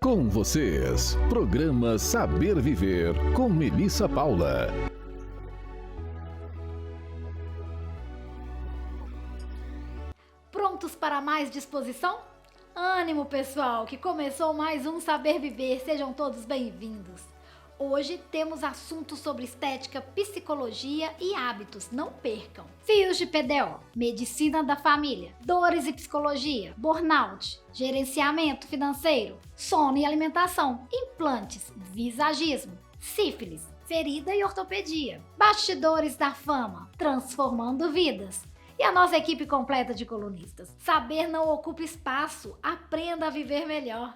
Com vocês, programa Saber Viver com Melissa Paula. Prontos para mais disposição? Ânimo, pessoal, que começou mais um Saber Viver. Sejam todos bem-vindos. Hoje temos assuntos sobre estética, psicologia e hábitos. Não percam. Fios de PDO, medicina da família, dores e psicologia, burnout, gerenciamento financeiro, sono e alimentação, implantes, visagismo, sífilis, ferida e ortopedia, bastidores da fama, transformando vidas. E a nossa equipe completa de colunistas. Saber não ocupa espaço, aprenda a viver melhor.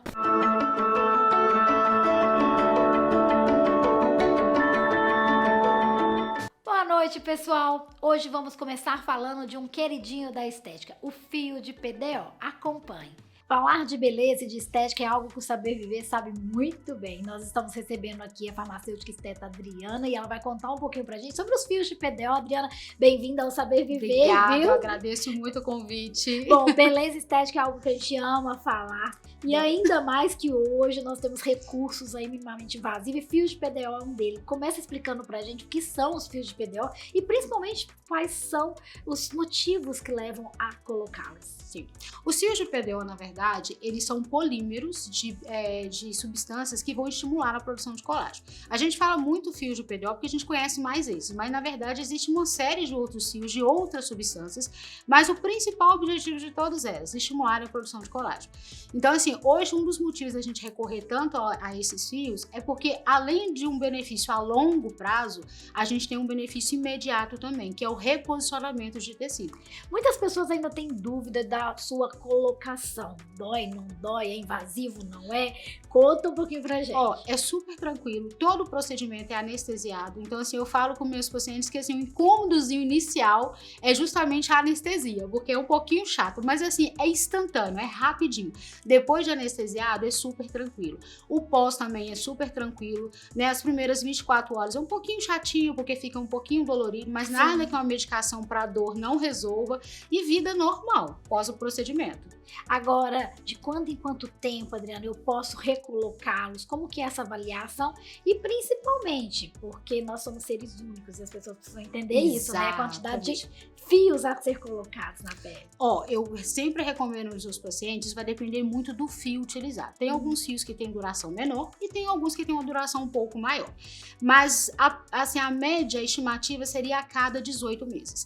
Boa noite, pessoal! Hoje vamos começar falando de um queridinho da estética, o fio de PDO. Acompanhe! Falar de beleza e de estética é algo que o Saber Viver sabe muito bem. Nós estamos recebendo aqui a farmacêutica esteta Adriana e ela vai contar um pouquinho pra gente sobre os fios de PDO. Adriana, bem-vinda ao Saber Viver. Obrigada, viu? eu agradeço muito o convite. Bom, beleza e estética é algo que a gente ama falar. E ainda mais que hoje nós temos recursos aí minimamente invasivos e fios de PDO é um deles. Começa explicando pra gente o que são os fios de PDO e principalmente quais são os motivos que levam a colocá-los. Sim. Os fios de PDO, na verdade, eles são polímeros de substâncias que vão estimular a produção de colágeno. A gente fala muito fios de PDO porque a gente conhece mais esses, mas na verdade existe uma série de outros fios de outras substâncias, mas o principal objetivo de todos elas é estimular a produção de colágeno. Então, assim, hoje um dos motivos da gente recorrer tanto a esses fios é porque, além de um benefício a longo prazo, a gente tem um benefício imediato também, que é o reposicionamento de tecido. Muitas pessoas ainda têm dúvida da sua colocação. Dói, não dói? É invasivo, não é? Conta um pouquinho pra gente. É super tranquilo, todo o procedimento é anestesiado. Então, assim, eu falo com meus pacientes que, assim, o incômodozinho inicial é justamente a anestesia, porque é um pouquinho chato, mas, assim, é instantâneo, é rapidinho. Depois de anestesiado, é super tranquilo. O pós também é super tranquilo, né? As primeiras 24 horas é um pouquinho chatinho, porque fica um pouquinho dolorido, mas nada que uma medicação para dor não resolva, e vida normal, pós o procedimento. Agora, de quando em quanto tempo, Adriana, eu posso recolocá-los? Como que é essa avaliação? E principalmente, porque nós somos seres únicos e as pessoas precisam entender isso, né? A quantidade de fios a ser colocados na pele. Eu sempre recomendo aos meus pacientes, vai depender muito do fio utilizado. Tem alguns fios que têm duração menor e tem alguns que têm uma duração um pouco maior. Mas, a média estimativa seria a cada 18 meses.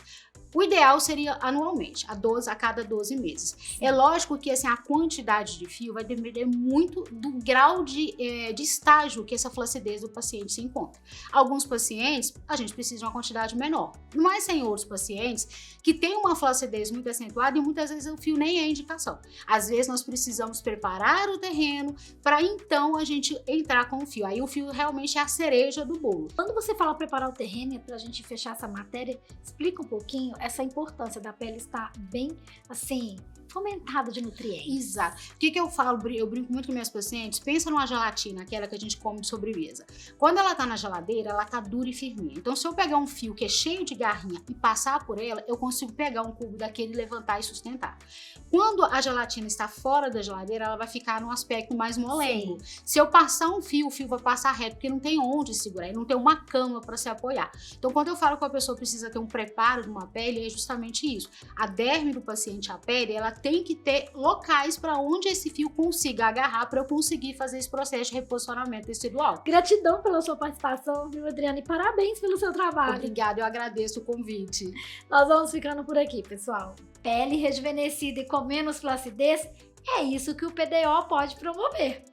O ideal seria anualmente, a cada 12 meses. Sim. É lógico que, assim, a quantidade de fio vai depender muito do grau de estágio que essa flacidez do paciente se encontra. Alguns pacientes, a gente precisa de uma quantidade menor, mas tem outros pacientes que têm uma flacidez muito acentuada e muitas vezes o fio nem é indicação. Às vezes nós precisamos preparar o terreno para então a gente entrar com o fio. Aí o fio realmente é a cereja do bolo. Quando você fala preparar o terreno, para a gente fechar essa matéria, explica um pouquinho essa importância da pele estar bem, assim, fomentada de nutrientes. Exato. O que eu falo? Eu brinco muito com minhas pacientes. Pensa numa gelatina, aquela que a gente come de sobremesa. Quando ela tá na geladeira, ela tá dura e firminha. Então, se eu pegar um fio que é cheio de garrinha e passar por ela, eu consigo pegar um cubo daquele, levantar e sustentar. Quando a gelatina está fora da geladeira, ela vai ficar num aspecto mais molengo. Sim. Se eu passar um fio, o fio vai passar reto, porque não tem onde segurar, e não tem uma cama para se apoiar. Então, quando eu falo que a pessoa precisa ter um preparo de uma pele, é justamente isso. A derme do paciente, a pele, ela tem que ter locais para onde esse fio consiga agarrar para eu conseguir fazer esse processo de reposicionamento tecidual. Gratidão pela sua participação, viu, Adriana? E parabéns pelo seu trabalho. Obrigada, eu agradeço o convite. Nós vamos ficando por aqui, pessoal. Pele rejuvenescida e com menos flacidez, é isso que o PDO pode promover.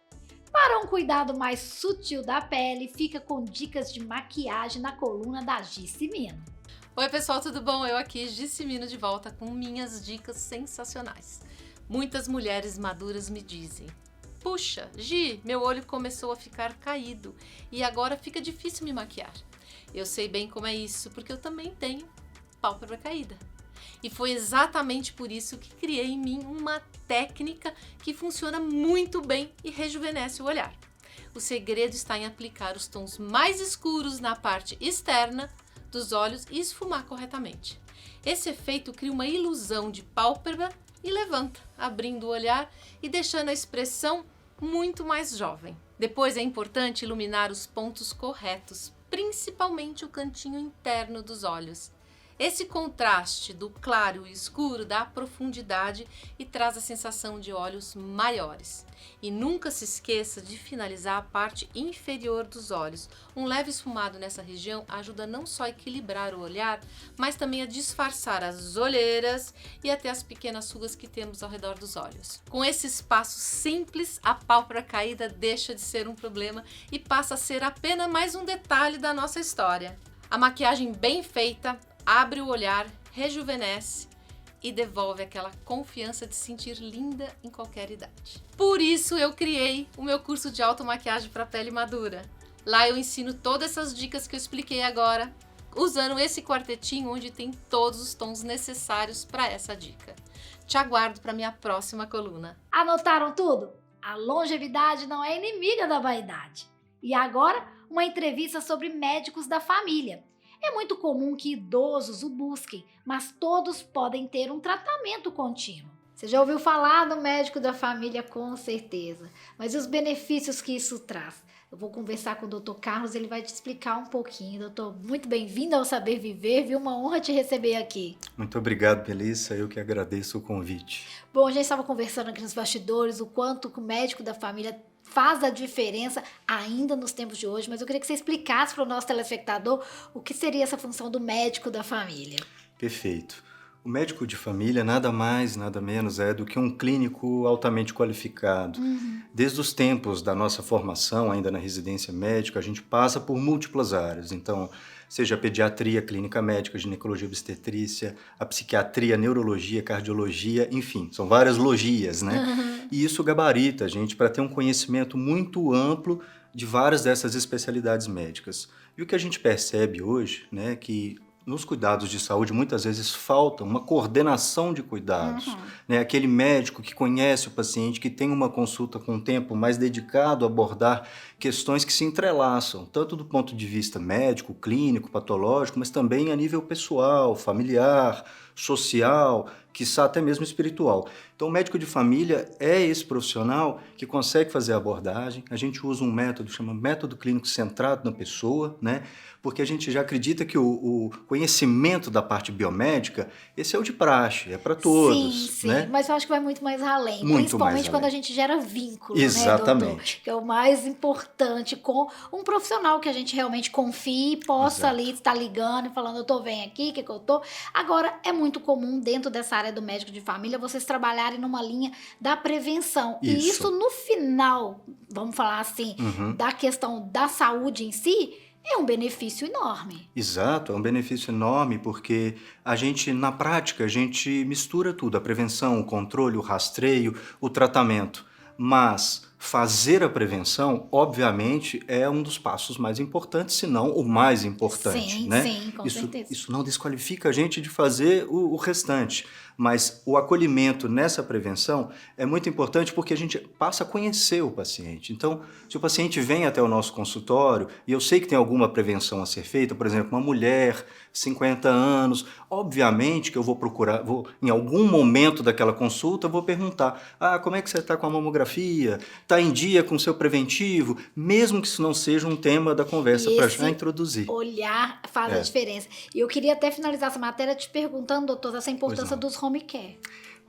Para um cuidado mais sutil da pele, fica com dicas de maquiagem na coluna da Gissi Mino. Oi pessoal, tudo bom? Eu aqui, Gissi Mino, de volta com minhas dicas sensacionais. Muitas mulheres maduras me dizem: puxa, Gi, meu olho começou a ficar caído e agora fica difícil me maquiar. Eu sei bem como é isso, porque eu também tenho pálpebra caída. E foi exatamente por isso que criei em mim uma técnica que funciona muito bem e rejuvenesce o olhar. O segredo está em aplicar os tons mais escuros na parte externa dos olhos e esfumar corretamente. Esse efeito cria uma ilusão de pálpebra e levanta, abrindo o olhar e deixando a expressão muito mais jovem. Depois é importante iluminar os pontos corretos, principalmente o cantinho interno dos olhos. Esse contraste do claro e escuro dá profundidade e traz a sensação de olhos maiores. E nunca se esqueça de finalizar a parte inferior dos olhos. Um leve esfumado nessa região ajuda não só a equilibrar o olhar, mas também a disfarçar as olheiras e até as pequenas rugas que temos ao redor dos olhos. Com esses passos simples, a pálpebra caída deixa de ser um problema e passa a ser apenas mais um detalhe da nossa história. A maquiagem bem feita abre o olhar, rejuvenesce e devolve aquela confiança de se sentir linda em qualquer idade. Por isso eu criei o meu curso de automaquiagem para pele madura. Lá eu ensino todas essas dicas que eu expliquei agora, usando esse quartetinho onde tem todos os tons necessários para essa dica. Te aguardo para minha próxima coluna. Anotaram tudo? A longevidade não é inimiga da vaidade. E agora, uma entrevista sobre médicos da família. É muito comum que idosos o busquem, mas todos podem ter um tratamento contínuo. Você já ouviu falar do médico da família, com certeza. Mas e os benefícios que isso traz? Eu vou conversar com o Dr. Carlos, ele vai te explicar um pouquinho. Doutor, muito bem-vindo ao Saber Viver, viu? Uma honra te receber aqui. Muito obrigado, Melissa. Eu que agradeço o convite. Bom, a gente estava conversando aqui nos bastidores o quanto o médico da família faz a diferença ainda nos tempos de hoje, mas eu queria que você explicasse para o nosso telespectador o que seria essa função do médico da família. Perfeito. O médico de família nada mais, nada menos é do que um clínico altamente qualificado. Desde os tempos da nossa formação, ainda na residência médica, a gente passa por múltiplas áreas. Então, seja a pediatria, clínica médica, ginecologia, obstetrícia, a psiquiatria, neurologia, cardiologia, enfim, são várias logias, né? E isso gabarita a gente para ter um conhecimento muito amplo de várias dessas especialidades médicas. E o que a gente percebe hoje, né, que nos cuidados de saúde, muitas vezes falta uma coordenação de cuidados. Né? Aquele médico que conhece o paciente, que tem uma consulta com um tempo mais dedicado a abordar questões que se entrelaçam, tanto do ponto de vista médico, clínico, patológico, mas também a nível pessoal, familiar, social, quiçá até mesmo espiritual. Então, o médico de família é esse profissional que consegue fazer a abordagem. A gente usa um método, chama método clínico centrado na pessoa, né? Porque a gente já acredita que o conhecimento da parte biomédica, esse é o de praxe, é para todos. Sim, né? Mas eu acho que vai muito mais além, Muito principalmente mais quando além. a gente gera vínculo, Exatamente. né, doutor? Que é o mais importante, com um profissional que a gente realmente confie e possa ali estar ligando e falando, doutor, vem aqui, que eu tô. Agora, é muito comum dentro dessa área do médico de família vocês trabalharem numa linha da prevenção. E isso no final, vamos falar assim, da questão da saúde em si, é um benefício enorme. Exato, é um benefício enorme porque a gente, na prática, a gente mistura tudo, a prevenção, o controle, o rastreio, o tratamento. Mas fazer a prevenção, obviamente, é um dos passos mais importantes, se não o mais importante. Sim, né? sim, com certeza. Isso não desqualifica a gente de fazer o restante. Mas o acolhimento nessa prevenção é muito importante porque a gente passa a conhecer o paciente. Então, se o paciente vem até o nosso consultório, e eu sei que tem alguma prevenção a ser feita, por exemplo, uma mulher, 50 anos, obviamente que eu vou procurar, em algum momento daquela consulta, eu vou perguntar, como é que você está com a mamografia? Está em dia com o seu preventivo? Mesmo que isso não seja um tema da conversa, para já introduzir. Olhar faz a diferença. E eu queria até finalizar essa matéria te perguntando, doutor, essa importância dos home care.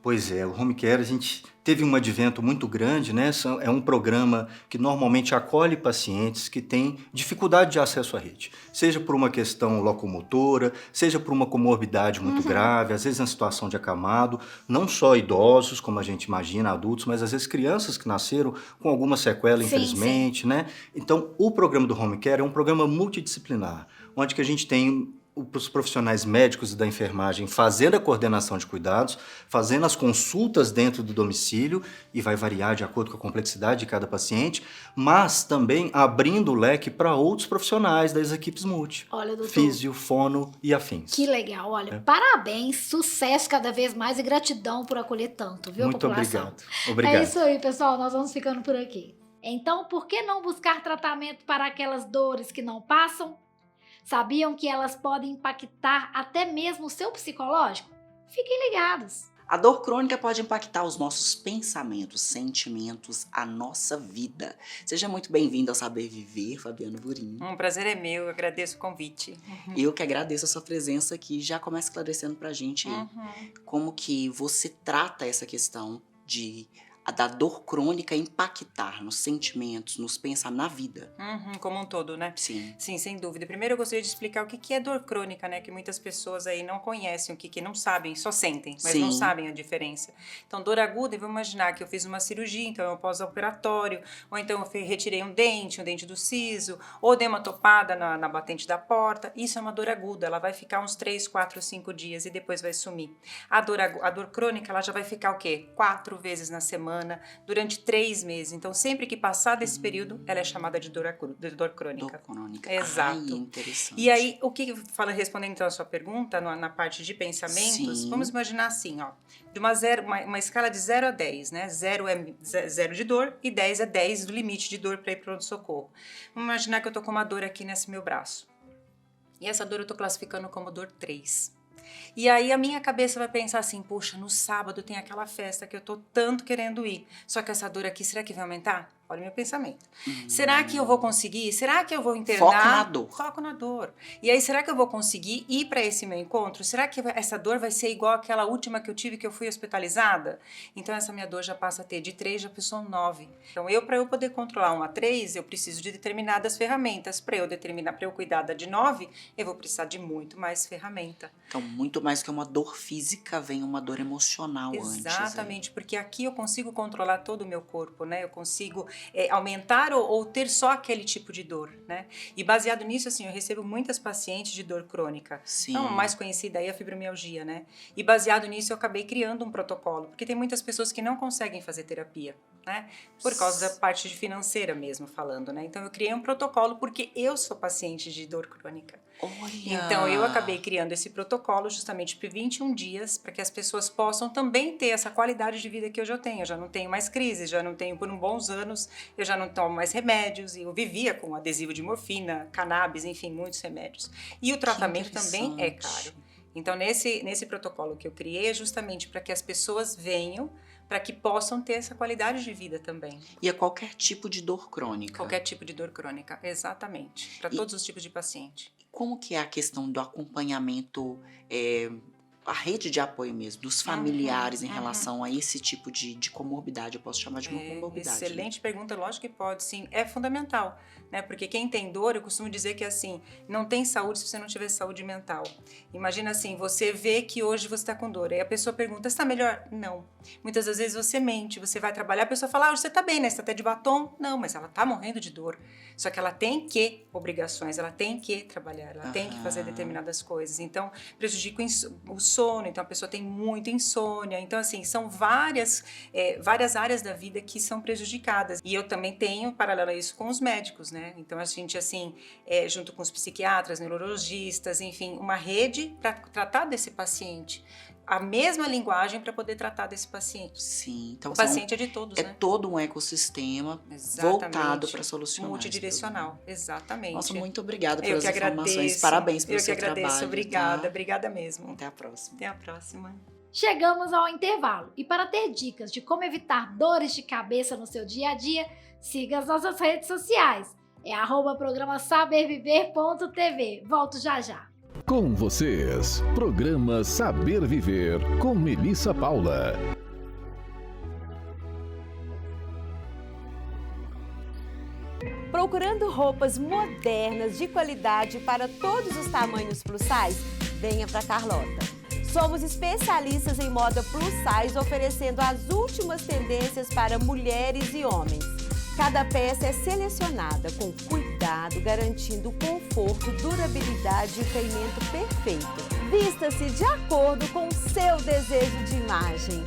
Pois é, o home care a gente teve um advento muito grande, né? É um programa que normalmente acolhe pacientes que têm dificuldade de acesso à rede, seja por uma questão locomotora, seja por uma comorbidade muito grave, às vezes na situação de acamado, não só idosos, como a gente imagina, adultos, mas às vezes crianças que nasceram com alguma sequela, infelizmente, né? Então, o programa do home care é um programa multidisciplinar, onde que a gente tem os profissionais médicos e da enfermagem fazendo a coordenação de cuidados, fazendo as consultas dentro do domicílio, e vai variar de acordo com a complexidade de cada paciente, mas também abrindo o leque para outros profissionais das equipes multi. Olha, doutor, físio, fono e afins. que legal, olha, parabéns, sucesso cada vez mais e gratidão por acolher tanto, viu, Muito população? obrigado. É isso aí, pessoal, nós vamos ficando por aqui. Então, por que não buscar tratamento para aquelas dores que não passam? Sabiam que elas podem impactar até mesmo o seu psicológico? Fiquem ligados! A dor crônica pode impactar os nossos pensamentos, sentimentos, a nossa vida. Seja muito bem-vindo ao Saber Viver, Fabiana Burim. Um prazer é meu, eu agradeço o convite. Eu que agradeço a sua presença aqui. Já começa esclarecendo pra gente como que você trata essa questão da dor crônica impactar nos sentimentos, nos pensamentos, na vida. Como um todo, né? Sim. Sim, sem dúvida. Primeiro eu gostaria de explicar o que é dor crônica, né? Que muitas pessoas aí não conhecem, que não sabem, só sentem, mas não sabem a diferença. Então, dor aguda, vamos imaginar que eu fiz uma cirurgia, então é um pós-operatório, ou então eu retirei um dente do siso, ou dei uma topada na batente da porta. Isso é uma dor aguda, ela vai ficar uns 3, 4, 5 dias e depois vai sumir. A dor crônica, ela já vai ficar o quê? 4 vezes na semana, durante 3 meses. Então, sempre que passar desse período, ela é chamada de dor crônica. Dor crônica. Exato. Ai, interessante. E aí, respondendo então a sua pergunta, na parte de pensamentos, vamos imaginar assim, ó, de uma escala de 0 a 10, né? 0 é 0 de dor e 10 é 10 do limite de dor para ir para o pronto-socorro. Vamos imaginar que eu tô com uma dor aqui nesse meu braço. E essa dor eu tô classificando como dor 3. E aí a minha cabeça vai pensar assim, poxa, no sábado tem aquela festa que eu tô tanto querendo ir. Só que essa dor aqui, será que vai aumentar? Olha o meu pensamento. Será que eu vou conseguir? Será que eu vou internar? Foco na dor. Foco na dor. E aí, será que eu vou conseguir ir para esse meu encontro? Será que essa dor vai ser igual àquela última que eu tive, que eu fui hospitalizada? Então, essa minha dor já passa a ter de 3, já passou 9. Então, para eu poder controlar 1 a 3, eu preciso de determinadas ferramentas. Para eu cuidar da de 9, eu vou precisar de muito mais ferramenta. Então, muito mais que uma dor física, vem uma dor emocional antes. Exatamente, porque aqui eu consigo controlar todo o meu corpo, né? Eu consigo aumentar ou ter só aquele tipo de dor, né? E baseado nisso, assim, eu recebo muitas pacientes de dor crônica. Sim. Então, a mais conhecida aí é a fibromialgia, né? E baseado nisso, eu acabei criando um protocolo, porque tem muitas pessoas que não conseguem fazer terapia, né? Por causa da parte financeira mesmo, falando, né? Então, eu criei um protocolo porque eu sou paciente de dor crônica. Olha! Então, eu acabei criando esse protocolo justamente por 21 dias, para que as pessoas possam também ter essa qualidade de vida que eu já tenho. Eu já não tenho mais crises, já não tenho por bons anos, eu já não tomo mais remédios, e eu vivia com adesivo de morfina, cannabis, enfim, muitos remédios. E o tratamento também é caro. Então, nesse protocolo que eu criei, é justamente para que as pessoas venham, para que possam ter essa qualidade de vida também. E é qualquer tipo de dor crônica? Qualquer tipo de dor crônica, exatamente. Para todos os tipos de paciente. Como que é a questão do acompanhamento, a rede de apoio mesmo, dos familiares em relação a esse tipo de comorbidade? Eu posso chamar de uma comorbidade. Excelente pergunta, lógico que pode, sim. É fundamental, né? Porque quem tem dor, eu costumo dizer que assim, não tem saúde se você não tiver saúde mental. Imagina assim, você vê que hoje você está com dor, aí a pessoa pergunta, você está melhor? Não. Muitas das vezes você mente, você vai trabalhar, a pessoa fala, hoje você está bem, né? Você está até de batom? Não, mas ela está morrendo de dor. Só que ela tem obrigações, ela tem que trabalhar, ela tem que fazer determinadas coisas. Então, prejudica o sono, então a pessoa tem muita insônia. Então, assim, são várias áreas da vida que são prejudicadas. E eu também tenho, paralelo a isso, com os médicos, né? Então, a gente, assim, junto com os psiquiatras, neurologistas, enfim, uma rede para tratar desse paciente. A mesma linguagem para poder tratar desse paciente. Sim. Então, o paciente é de todos, né? É todo um ecossistema voltado para solucionar. Multidirecional, exatamente. Nossa, muito obrigada pelas informações. Parabéns pelo seu trabalho. Eu que agradeço, obrigada, tá? obrigada mesmo. Até a próxima. Até a próxima. Chegamos ao intervalo e para ter dicas de como evitar dores de cabeça no seu dia a dia, siga as nossas redes sociais. É @programa saberviver.tv. Volto já já. Com vocês, programa Saber Viver, com Melissa Paula. Procurando roupas modernas de qualidade para todos os tamanhos plus size? Venha para Carlota. Somos especialistas em moda plus size, oferecendo as últimas tendências para mulheres e homens. Cada peça é selecionada com cuidado, garantindo conforto, durabilidade e caimento perfeito. Vista-se de acordo com o seu desejo de imagem.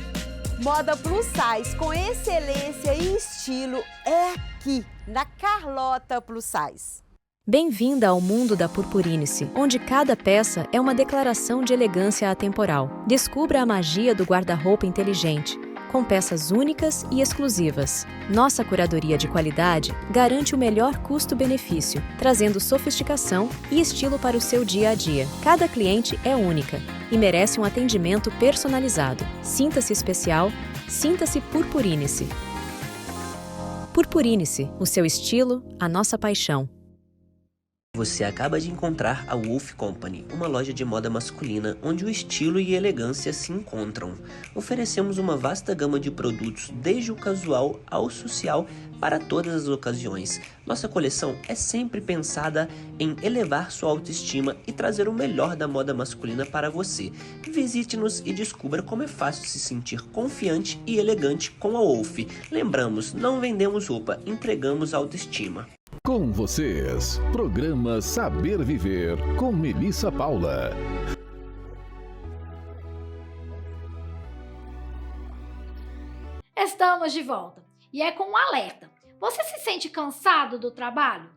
Moda plus size com excelência e estilo é aqui, na Carlota Plus Size. Bem-vinda ao mundo da Purpurinice, onde cada peça é uma declaração de elegância atemporal. Descubra a magia do guarda-roupa inteligente. com peças únicas e exclusivas. Nossa curadoria de qualidade garante o melhor custo-benefício, trazendo sofisticação e estilo para o seu dia a dia. Cada cliente é única e merece um atendimento personalizado. Sinta-se especial, sinta-se Purpurine-se. Purpurine-se, o seu estilo, a nossa paixão. Você acaba de encontrar a Wolf Company, uma loja de moda masculina onde o estilo e a elegância se encontram. Oferecemos uma vasta gama de produtos, desde o casual ao social, para todas as ocasiões. Nossa coleção é sempre pensada em elevar sua autoestima e trazer o melhor da moda masculina para você. Visite-nos e descubra como é fácil se sentir confiante e elegante com a Wolf. Lembramos, não vendemos roupa, entregamos autoestima. Com vocês, programa Saber Viver, com Melissa Paula. Estamos de volta e é com um alerta. Você se sente cansado do trabalho?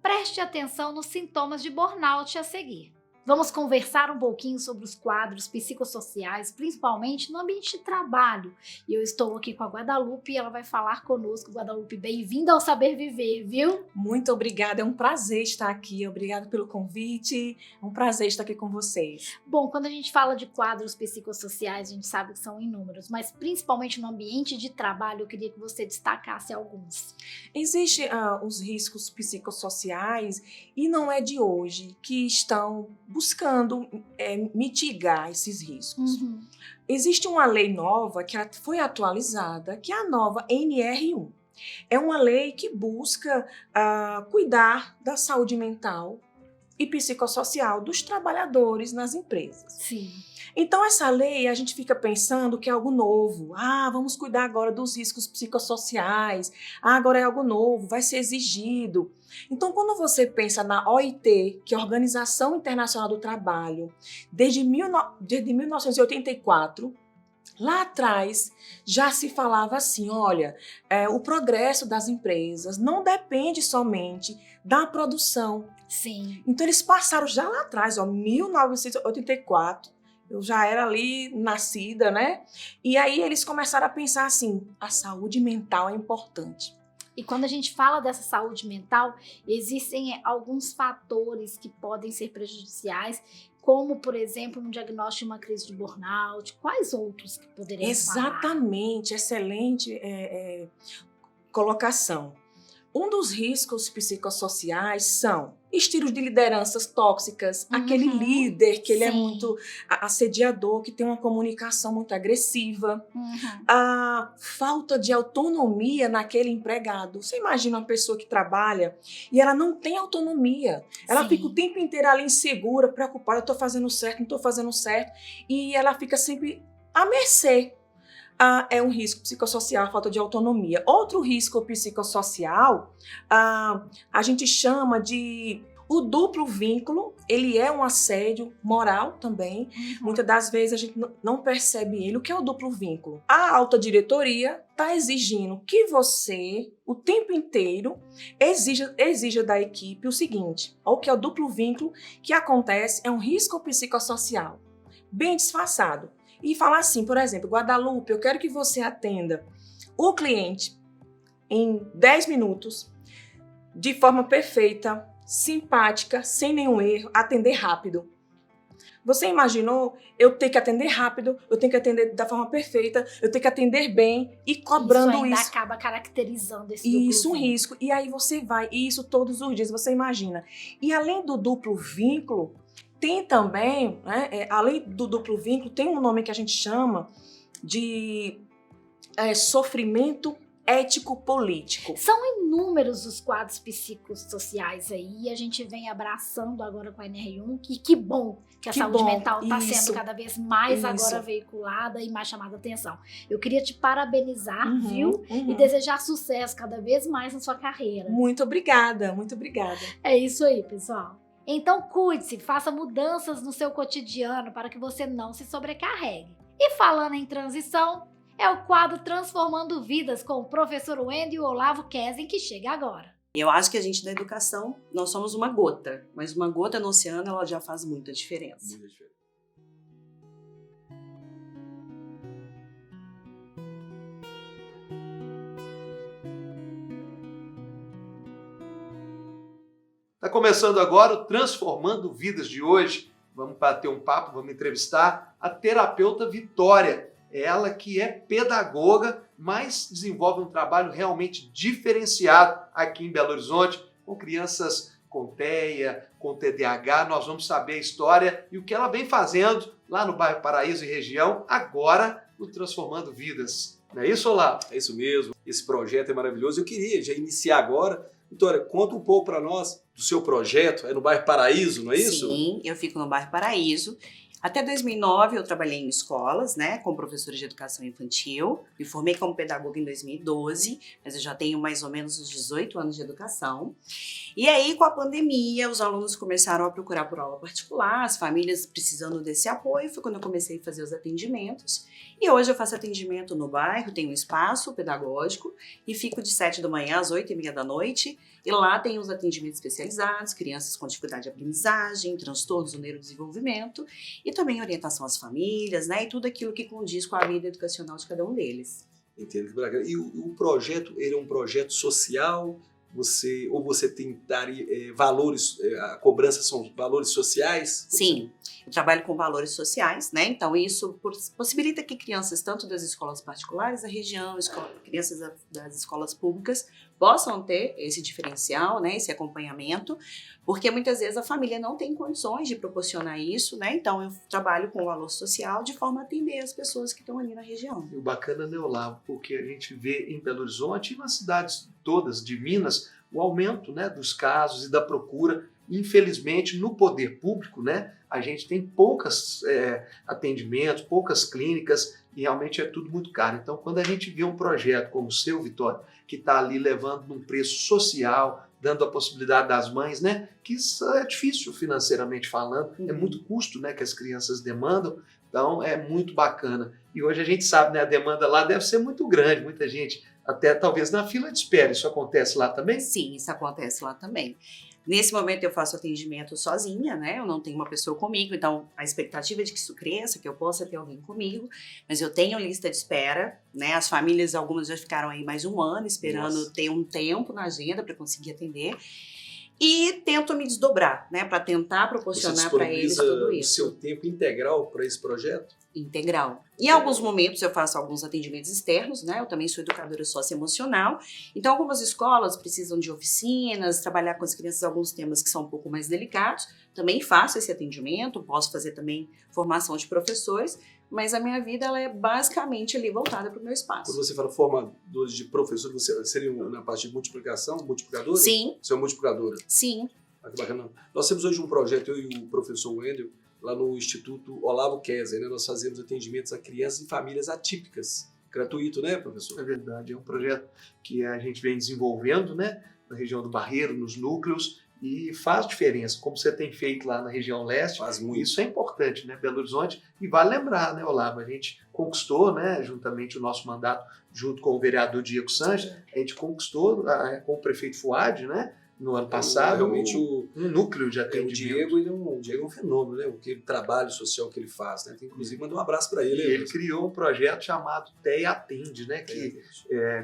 Preste atenção nos sintomas de burnout a seguir. Vamos conversar um pouquinho sobre os quadros psicossociais, principalmente no ambiente de trabalho. E eu estou aqui com a Guadalupe e ela vai falar conosco. Guadalupe, bem-vinda ao Saber Viver, viu? Muito obrigada, é um prazer estar aqui. Obrigada pelo convite, é um prazer estar aqui com vocês. Bom, quando a gente fala de quadros psicossociais, a gente sabe que são inúmeros, mas principalmente no ambiente de trabalho, eu queria que você destacasse alguns. Existem os riscos psicossociais, e não é de hoje, que estão buscando mitigar esses riscos. Existe uma lei nova que foi atualizada, que é a nova NR1. É uma lei que busca cuidar da saúde mental e psicossocial dos trabalhadores nas empresas. Sim. Então, essa lei, a gente fica pensando que é algo novo. Vamos cuidar agora dos riscos psicossociais. Agora é algo novo, vai ser exigido. Então, quando você pensa na OIT, que é a Organização Internacional do Trabalho, desde 1984, lá atrás já se falava assim, olha, o progresso das empresas não depende somente da produção. Sim. Então, eles passaram já lá atrás, 1984, eu já era ali nascida, né? E aí eles começaram a pensar assim, a saúde mental é importante. E quando a gente fala dessa saúde mental, existem alguns fatores que podem ser prejudiciais, como, por exemplo, um diagnóstico de uma crise de burnout. Quais outros que poderíamos falar? Exatamente, excelente colocação. Um dos riscos psicossociais são estilos de lideranças tóxicas, aquele líder que ele é muito assediador, que tem uma comunicação muito agressiva, a falta de autonomia naquele empregado. Você imagina uma pessoa que trabalha e ela não tem autonomia, ela fica o tempo inteiro ali insegura, preocupada, estou fazendo certo, não estou fazendo certo, e ela fica sempre à mercê. É um risco psicossocial, a falta de autonomia. Outro risco psicossocial, a gente chama de o duplo vínculo. Ele é um assédio moral também. Muitas das vezes a gente não percebe ele. O que é o duplo vínculo? A alta diretoria está exigindo que você, o tempo inteiro, exija da equipe o seguinte. O que é o duplo vínculo que acontece é um risco psicossocial, bem disfarçado. E falar assim, por exemplo, Guadalupe, eu quero que você atenda o cliente em 10 minutos, de forma perfeita, simpática, sem nenhum erro, atender rápido. Você imaginou eu ter que atender rápido, eu tenho que atender da forma perfeita, eu tenho que atender bem e cobrando isso? Isso ainda acaba caracterizando esse duplo Isso, um risco. E aí você vai, isso todos os dias, você imagina. E além do duplo vínculo, tem também, né, além do duplo vínculo, tem um nome que a gente chama de sofrimento ético-político. São inúmeros os quadros psicossociais aí, e a gente vem abraçando agora com a NR1, e que bom que a saúde mental está sendo cada vez mais agora veiculada e mais chamada a atenção. Eu queria te parabenizar, viu? E desejar sucesso cada vez mais na sua carreira. Muito obrigada, muito obrigada. É isso aí, pessoal. Então cuide-se, faça mudanças no seu cotidiano para que você não se sobrecarregue. E falando em transição, é o quadro Transformando Vidas com o professor Wendel Olavo Kesen que chega agora. Eu acho que a gente da educação, nós somos uma gota, mas uma gota no oceano ela já faz muita diferença. Está começando agora o Transformando Vidas de hoje. Vamos bater um papo, vamos entrevistar a terapeuta Vitória. Ela que é pedagoga, mas desenvolve um trabalho realmente diferenciado aqui em Belo Horizonte, com crianças com TEA, com TDAH. Nós vamos saber a história e o que ela vem fazendo lá no bairro Paraíso e região, agora no Transformando Vidas. Não é isso, Olavo? É isso mesmo, esse projeto é maravilhoso. Eu queria já iniciar agora. Vitória, conta um pouco para nós do seu projeto. É no bairro Paraíso, não é isso? Sim, eu fico no bairro Paraíso. Até 2009 eu trabalhei em escolas, né, como professora de educação infantil. Me formei como pedagoga em 2012, mas eu já tenho mais ou menos uns 18 anos de educação. E aí, com a pandemia, os alunos começaram a procurar por aula particular, as famílias precisando desse apoio. Foi quando eu comecei a fazer os atendimentos. E hoje eu faço atendimento no bairro, tenho um espaço pedagógico e fico de 7 da manhã às 8h30 da noite. E lá tem os atendimentos especializados, crianças com dificuldade de aprendizagem, transtornos do neurodesenvolvimento e também orientação às famílias, né? E tudo aquilo que condiz com a vida educacional de cada um deles. Entendo, que bacana. E o projeto, ele é um projeto social? Você tem valores, a cobrança são valores sociais? Sim, eu trabalho com valores sociais, né? Então isso possibilita que crianças tanto das escolas particulares da região, crianças das escolas públicas possam ter esse diferencial, né? Esse acompanhamento, porque muitas vezes a família não tem condições de proporcionar isso, né? Então eu trabalho com o valor social de forma a atender as pessoas que estão ali na região. E o bacana, né, Olavo, porque a gente vê em Belo Horizonte e nas cidades todas de Minas o aumento, né, dos casos e da procura. Infelizmente, no poder público, né, a gente tem poucos atendimentos, poucas clínicas e realmente é tudo muito caro. Então, quando a gente vê um projeto como o seu, Vitória, que está ali levando num preço social, dando a possibilidade das mães, né, que isso é difícil financeiramente falando, é muito custo, né, que as crianças demandam, então é muito bacana. E hoje a gente sabe, né, a demanda lá deve ser muito grande, muita gente até talvez na fila de espera. Isso acontece lá também? Sim, isso acontece lá também. Nesse momento eu faço atendimento sozinha, né? Eu não tenho uma pessoa comigo, então a expectativa é de que isso cresça, que eu possa ter alguém comigo, mas eu tenho lista de espera, né? As famílias, algumas já ficaram aí mais um ano esperando ter um tempo na agenda para conseguir atender. E tento me desdobrar, né? Para tentar proporcionar para eles tudo isso. O seu tempo integral para esse projeto? Integral. Em alguns momentos eu faço alguns atendimentos externos, né? Eu também sou educadora socioemocional. Então algumas escolas precisam de oficinas, trabalhar com as crianças alguns temas que são um pouco mais delicados. Também faço esse atendimento, posso fazer também formação de professores, mas a minha vida ela é basicamente ali voltada para o meu espaço. Quando você fala formadores de professores, você seria na parte de multiplicadora? Sim. Você é uma multiplicadora? Sim. Ah, que bacana. Nós temos hoje um projeto, eu e o professor Wendel, lá no Instituto Olavo Kessler, né? Nós fazemos atendimentos a crianças e famílias atípicas. Gratuito, né, professor? É verdade, é um projeto que a gente vem desenvolvendo, né, na região do Barreiro, nos núcleos, e faz diferença, como você tem feito lá na região leste. Faz muito. Isso é importante, né, Belo Horizonte, e vale lembrar, né, Olavo, a gente conquistou, né, juntamente o nosso mandato, junto com o vereador Diego Sanches, a gente conquistou com o prefeito Fuad, né, no ano passado, realmente um núcleo de atendimento. O Diego é um fenômeno, né? O trabalho social que ele faz, né? Tem, inclusive, mandar um abraço para ele. E ele criou um projeto chamado TEA Atende, né? Que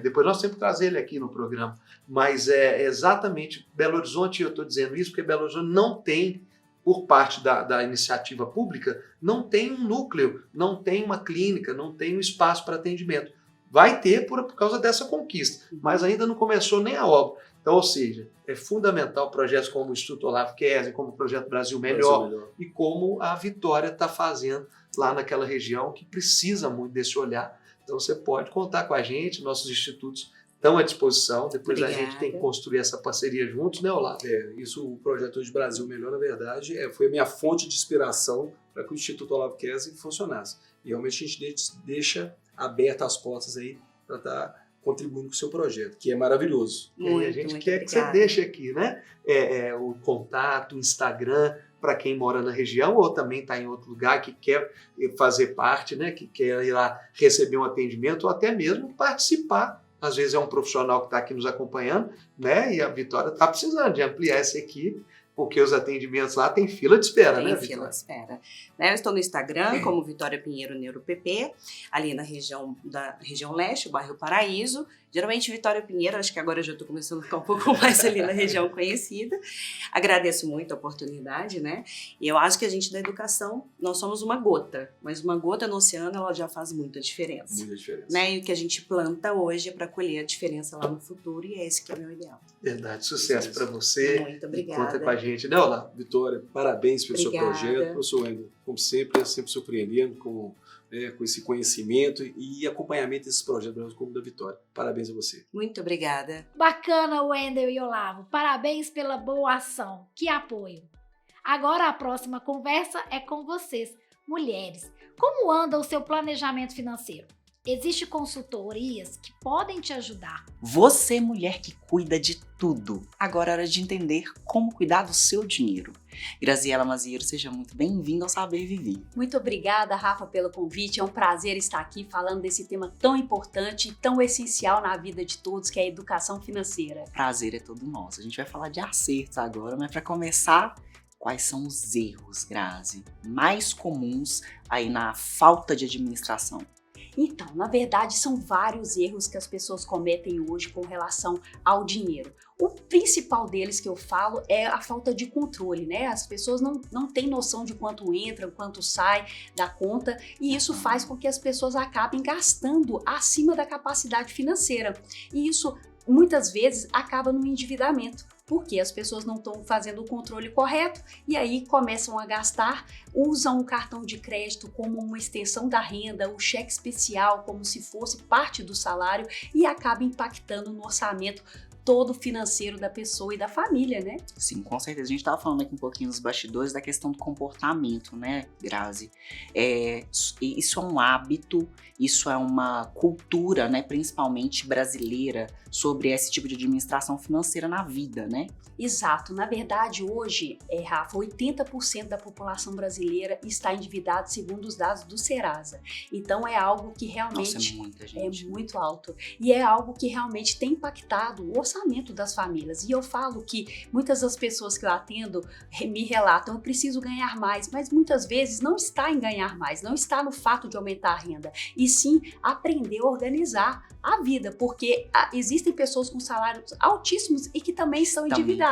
depois nós temos que trazer ele aqui no programa. Mas é exatamente Belo Horizonte, eu estou dizendo isso porque Belo Horizonte não tem, por parte da iniciativa pública, não tem um núcleo, não tem uma clínica, não tem um espaço para atendimento. Vai ter por causa dessa conquista, mas ainda não começou nem a obra. Então, ou seja, é fundamental projetos como o Instituto Olavo Kessler, como o Projeto Brasil Melhor, e como a Vitória está fazendo lá naquela região que precisa muito desse olhar. Então você pode contar com a gente, nossos institutos estão à disposição, depois a gente tem que construir essa parceria juntos, né, Olavo? Isso, o Projeto de Brasil Melhor, na verdade, foi a minha fonte de inspiração para que o Instituto Olavo Kessler funcionasse. E realmente a gente deixa abertas as portas aí para estar contribuindo com o seu projeto, que é maravilhoso. E a gente quer que você deixe aqui, né? O contato, o Instagram, para quem mora na região ou também está em outro lugar que quer fazer parte, né? Que quer ir lá receber um atendimento ou até mesmo participar. Às vezes é um profissional que está aqui nos acompanhando, né? E a Vitória está precisando de ampliar essa equipe, porque os atendimentos lá tem fila de espera, né, Vitória? Tem fila de espera. Eu estou no Instagram como Vitória Pinheiro Neuro PP, ali na região leste, o bairro Paraíso. Geralmente Vitória Pinheiro, acho que agora eu já estou começando a ficar um pouco mais ali na região conhecida. Agradeço muito a oportunidade, né? E eu acho que a gente da educação, nós somos uma gota, mas uma gota no oceano, ela já faz muita diferença. Muita diferença. Né? E o que a gente planta hoje é para colher a diferença lá no futuro, e é esse que é o meu ideal. Verdade, sucesso para você. Muito obrigada. Conta com a gente, né, Olá? Vitória, parabéns pelo Obrigada. seu projeto, pelo seu Wendel. Como sempre surpreendendo com esse conhecimento e acompanhamento desses projetos como o da Vitória. Parabéns a você. Muito obrigada. Bacana, Wendel e Olavo. Parabéns pela boa ação. Que apoio. Agora a próxima conversa é com vocês, mulheres. Como anda o seu planejamento financeiro? Existem consultorias que podem te ajudar. Você, mulher que cuida de tudo, agora é hora de entender como cuidar do seu dinheiro. Graziela Mazieiro, seja muito bem-vinda ao Saber Viver. Muito obrigada, Rafa, pelo convite. É um prazer estar aqui falando desse tema tão importante e tão essencial na vida de todos, que é a educação financeira. Prazer é todo nosso. A gente vai falar de acertos agora, mas para começar, quais são os erros, Grazi, mais comuns aí na falta de administração? Então, na verdade, são vários erros que as pessoas cometem hoje com relação ao dinheiro. O principal deles que eu falo é a falta de controle, né? As pessoas não têm noção de quanto entra, quanto sai da conta, e isso faz com que as pessoas acabem gastando acima da capacidade financeira. E isso, muitas vezes, acaba no endividamento, porque as pessoas não estão fazendo o controle correto e aí começam a gastar, usam o cartão de crédito como uma extensão da renda, o cheque especial como se fosse parte do salário e acaba impactando no orçamento todo financeiro da pessoa e da família, né? Sim, com certeza. A gente estava falando aqui um pouquinho nos bastidores da questão do comportamento, né, Grazi? Isso é um hábito, isso é uma cultura, né, principalmente brasileira, sobre esse tipo de administração financeira na vida, né? Exato. Na verdade, hoje, Rafa, 80% da população brasileira está endividada segundo os dados do Serasa. Então, é algo que realmente... Nossa, é muita gente. É muito alto. E é algo que realmente tem impactado o orçamento das famílias. E eu falo que muitas das pessoas que eu atendo me relatam, eu preciso ganhar mais, mas muitas vezes não está em ganhar mais, não está no fato de aumentar a renda, e sim aprender a organizar a vida, porque existem pessoas com salários altíssimos e que também são endividadas.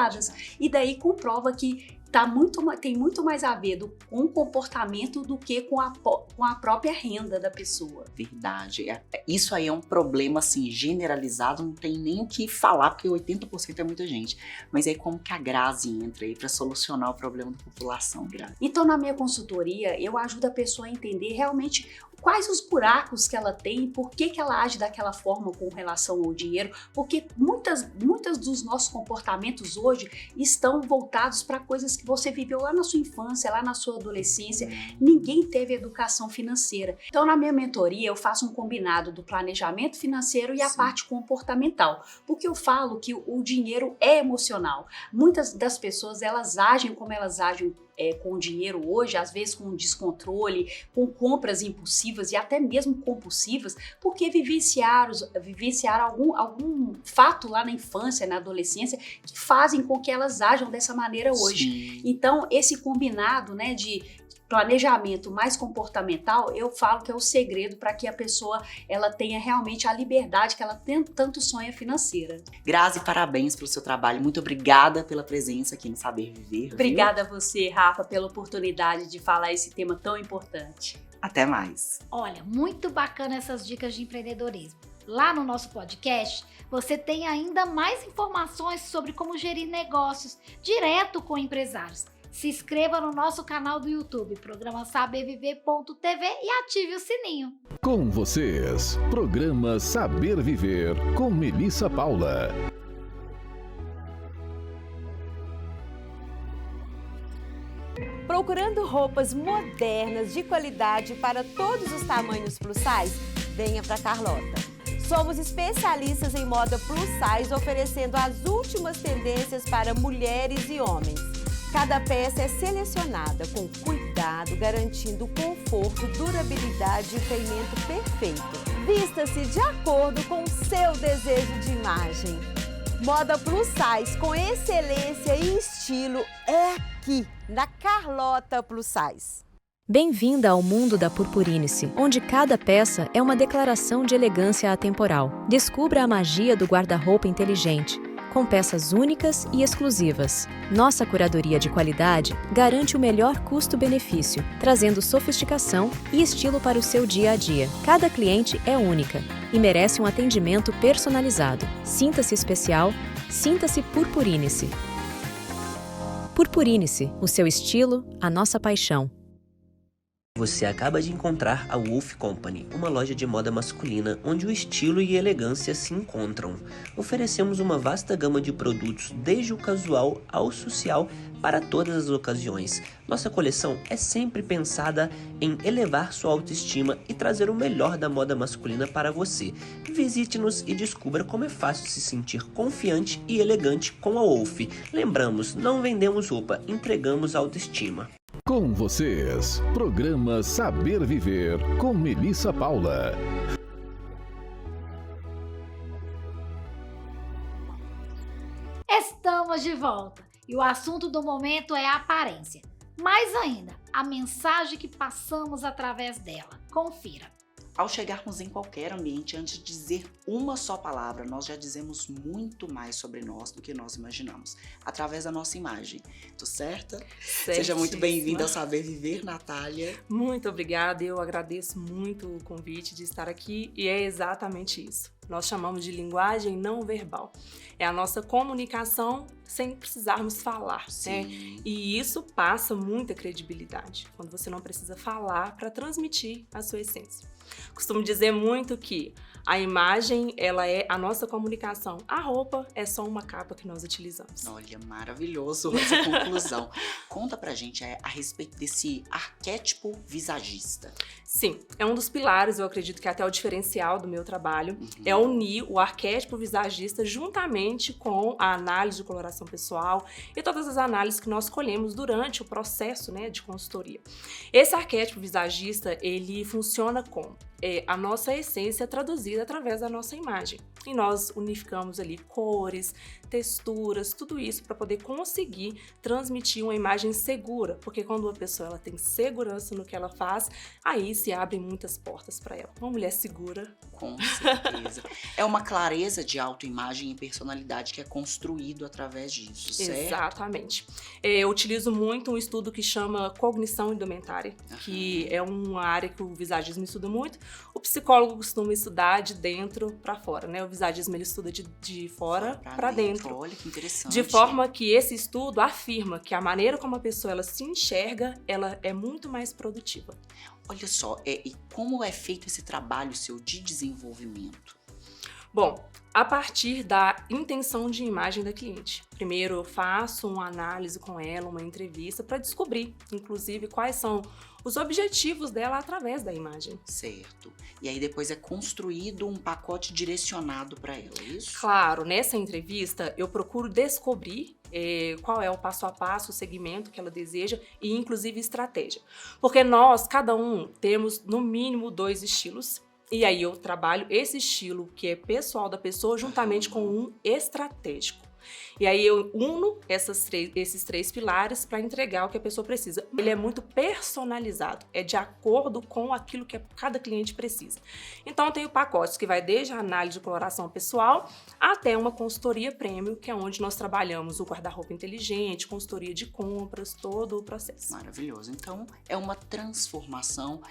E daí comprova que tem muito mais a ver com o comportamento do que com a própria renda da pessoa. Verdade. Isso aí é um problema, assim, generalizado, não tem nem o que falar, porque 80% é muita gente. Mas aí como que a Grazi entra aí para solucionar o problema da população, Grazi? Então, na minha consultoria, eu ajudo a pessoa a entender realmente quais os buracos que ela tem, por que ela age daquela forma com relação ao dinheiro, porque muitas dos nossos comportamentos hoje estão voltados para coisas que você viveu lá na sua infância, lá na sua adolescência. Ninguém teve educação financeira. Então, na minha mentoria, eu faço um combinado do planejamento financeiro e a parte comportamental, porque eu falo que o dinheiro é emocional. Muitas das pessoas, elas agem como elas agem com o dinheiro hoje, às vezes com descontrole, com compras impulsivas e até mesmo compulsivas, porque vivenciaram algum fato lá na infância, na adolescência, que fazem com que elas ajam dessa maneira hoje. Sim. Então, esse combinado, né, de planejamento mais comportamental, eu falo que é o segredo para que a pessoa ela tenha realmente a liberdade que ela tanto sonha financeira. Grazi, parabéns pelo seu trabalho. Muito obrigada pela presença aqui no Saber Viver. Obrigada a você, Rafa, pela oportunidade de falar esse tema tão importante. Até mais. Olha, muito bacana essas dicas de empreendedorismo. Lá no nosso podcast, você tem ainda mais informações sobre como gerir negócios direto com empresários. Se inscreva no nosso canal do YouTube, programa saberviver.tv, e ative o sininho. Com vocês, programa Saber Viver, com Melissa Paula. Procurando roupas modernas, de qualidade para todos os tamanhos plus size? Venha para Carlota. Somos especialistas em moda plus size, oferecendo as últimas tendências para mulheres e homens. Cada peça é selecionada com cuidado, garantindo conforto, durabilidade e caimento perfeito. Vista-se de acordo com o seu desejo de imagem. Moda plus size com excelência e estilo é aqui, na Carlota Plus Size. Bem-vinda ao mundo da Purpurinice, onde cada peça é uma declaração de elegância atemporal. Descubra a magia do guarda-roupa inteligente, com peças únicas e exclusivas. Nossa curadoria de qualidade garante o melhor custo-benefício, trazendo sofisticação e estilo para o seu dia a dia. Cada cliente é única e merece um atendimento personalizado. Sinta-se especial, sinta-se Purpurinice. Purpurinice, o seu estilo, a nossa paixão. Você acaba de encontrar a Wolf Company, uma loja de moda masculina onde o estilo e elegância se encontram. Oferecemos uma vasta gama de produtos, desde o casual ao social, para todas as ocasiões. Nossa coleção é sempre pensada em elevar sua autoestima e trazer o melhor da moda masculina para você. Visite-nos e descubra como é fácil se sentir confiante e elegante com a Wolf. Lembramos, não vendemos roupa, entregamos autoestima. Com vocês, programa Saber Viver, com Melissa Paula. Estamos de volta e o assunto do momento é a aparência. Mais ainda, a mensagem que passamos através dela. Confira. Ao chegarmos em qualquer ambiente, antes de dizer uma só palavra, nós já dizemos muito mais sobre nós do que nós imaginamos, através da nossa imagem. Tô certa? Seja muito bem-vinda ao Saber Viver, Natália. Muito obrigada, eu agradeço muito o convite de estar aqui e é exatamente isso. Nós chamamos de linguagem não verbal. É a nossa comunicação sem precisarmos falar, né? E isso passa muita credibilidade, quando você não precisa falar para transmitir a sua essência. Costumo dizer muito que a imagem, ela é a nossa comunicação. A roupa é só uma capa que nós utilizamos. Olha, maravilhoso essa conclusão. Conta pra gente a respeito desse arquétipo visagista. Sim, é um dos pilares, eu acredito que é até o diferencial do meu trabalho, é unir o arquétipo visagista juntamente com a análise de coloração pessoal e todas as análises que nós colhemos durante o processo, né, de consultoria. Esse arquétipo visagista, ele funciona como a nossa essência traduzida através da nossa imagem. E nós unificamos ali cores, texturas, tudo isso para poder conseguir transmitir uma imagem segura, porque quando uma pessoa ela tem segurança no que ela faz, aí se abrem muitas portas para ela. Uma mulher segura. Com certeza. É uma clareza de autoimagem e personalidade que é construído através disso, certo? Exatamente. Eu utilizo muito um estudo que chama cognição indumentária, que é uma área que o visagismo estuda muito. O psicólogo costuma estudar de dentro para fora, né? O visagismo ele estuda de fora para dentro. Olha que interessante. De forma que esse estudo afirma que a maneira como a pessoa ela se enxerga, ela é muito mais produtiva. Olha só, e como é feito esse trabalho seu de desenvolvimento? Bom, a partir da intenção de imagem da cliente. Primeiro eu faço uma análise com ela, uma entrevista para descobrir, inclusive, quais são os objetivos dela através da imagem. Certo. E aí depois é construído um pacote direcionado para ela, é isso? Claro, nessa entrevista eu procuro descobrir qual é o passo a passo, o segmento que ela deseja e inclusive estratégia. Porque nós, cada um, temos no mínimo 2 estilos. E aí eu trabalho esse estilo que é pessoal da pessoa juntamente com um estratégico. E aí eu uno esses 3 pilares para entregar o que a pessoa precisa. Ele é muito personalizado, é de acordo com aquilo que cada cliente precisa. Então eu tenho pacotes que vai desde a análise de coloração pessoal até uma consultoria premium, que é onde nós trabalhamos o guarda-roupa inteligente, consultoria de compras, todo o processo. Maravilhoso. Então é uma transformação.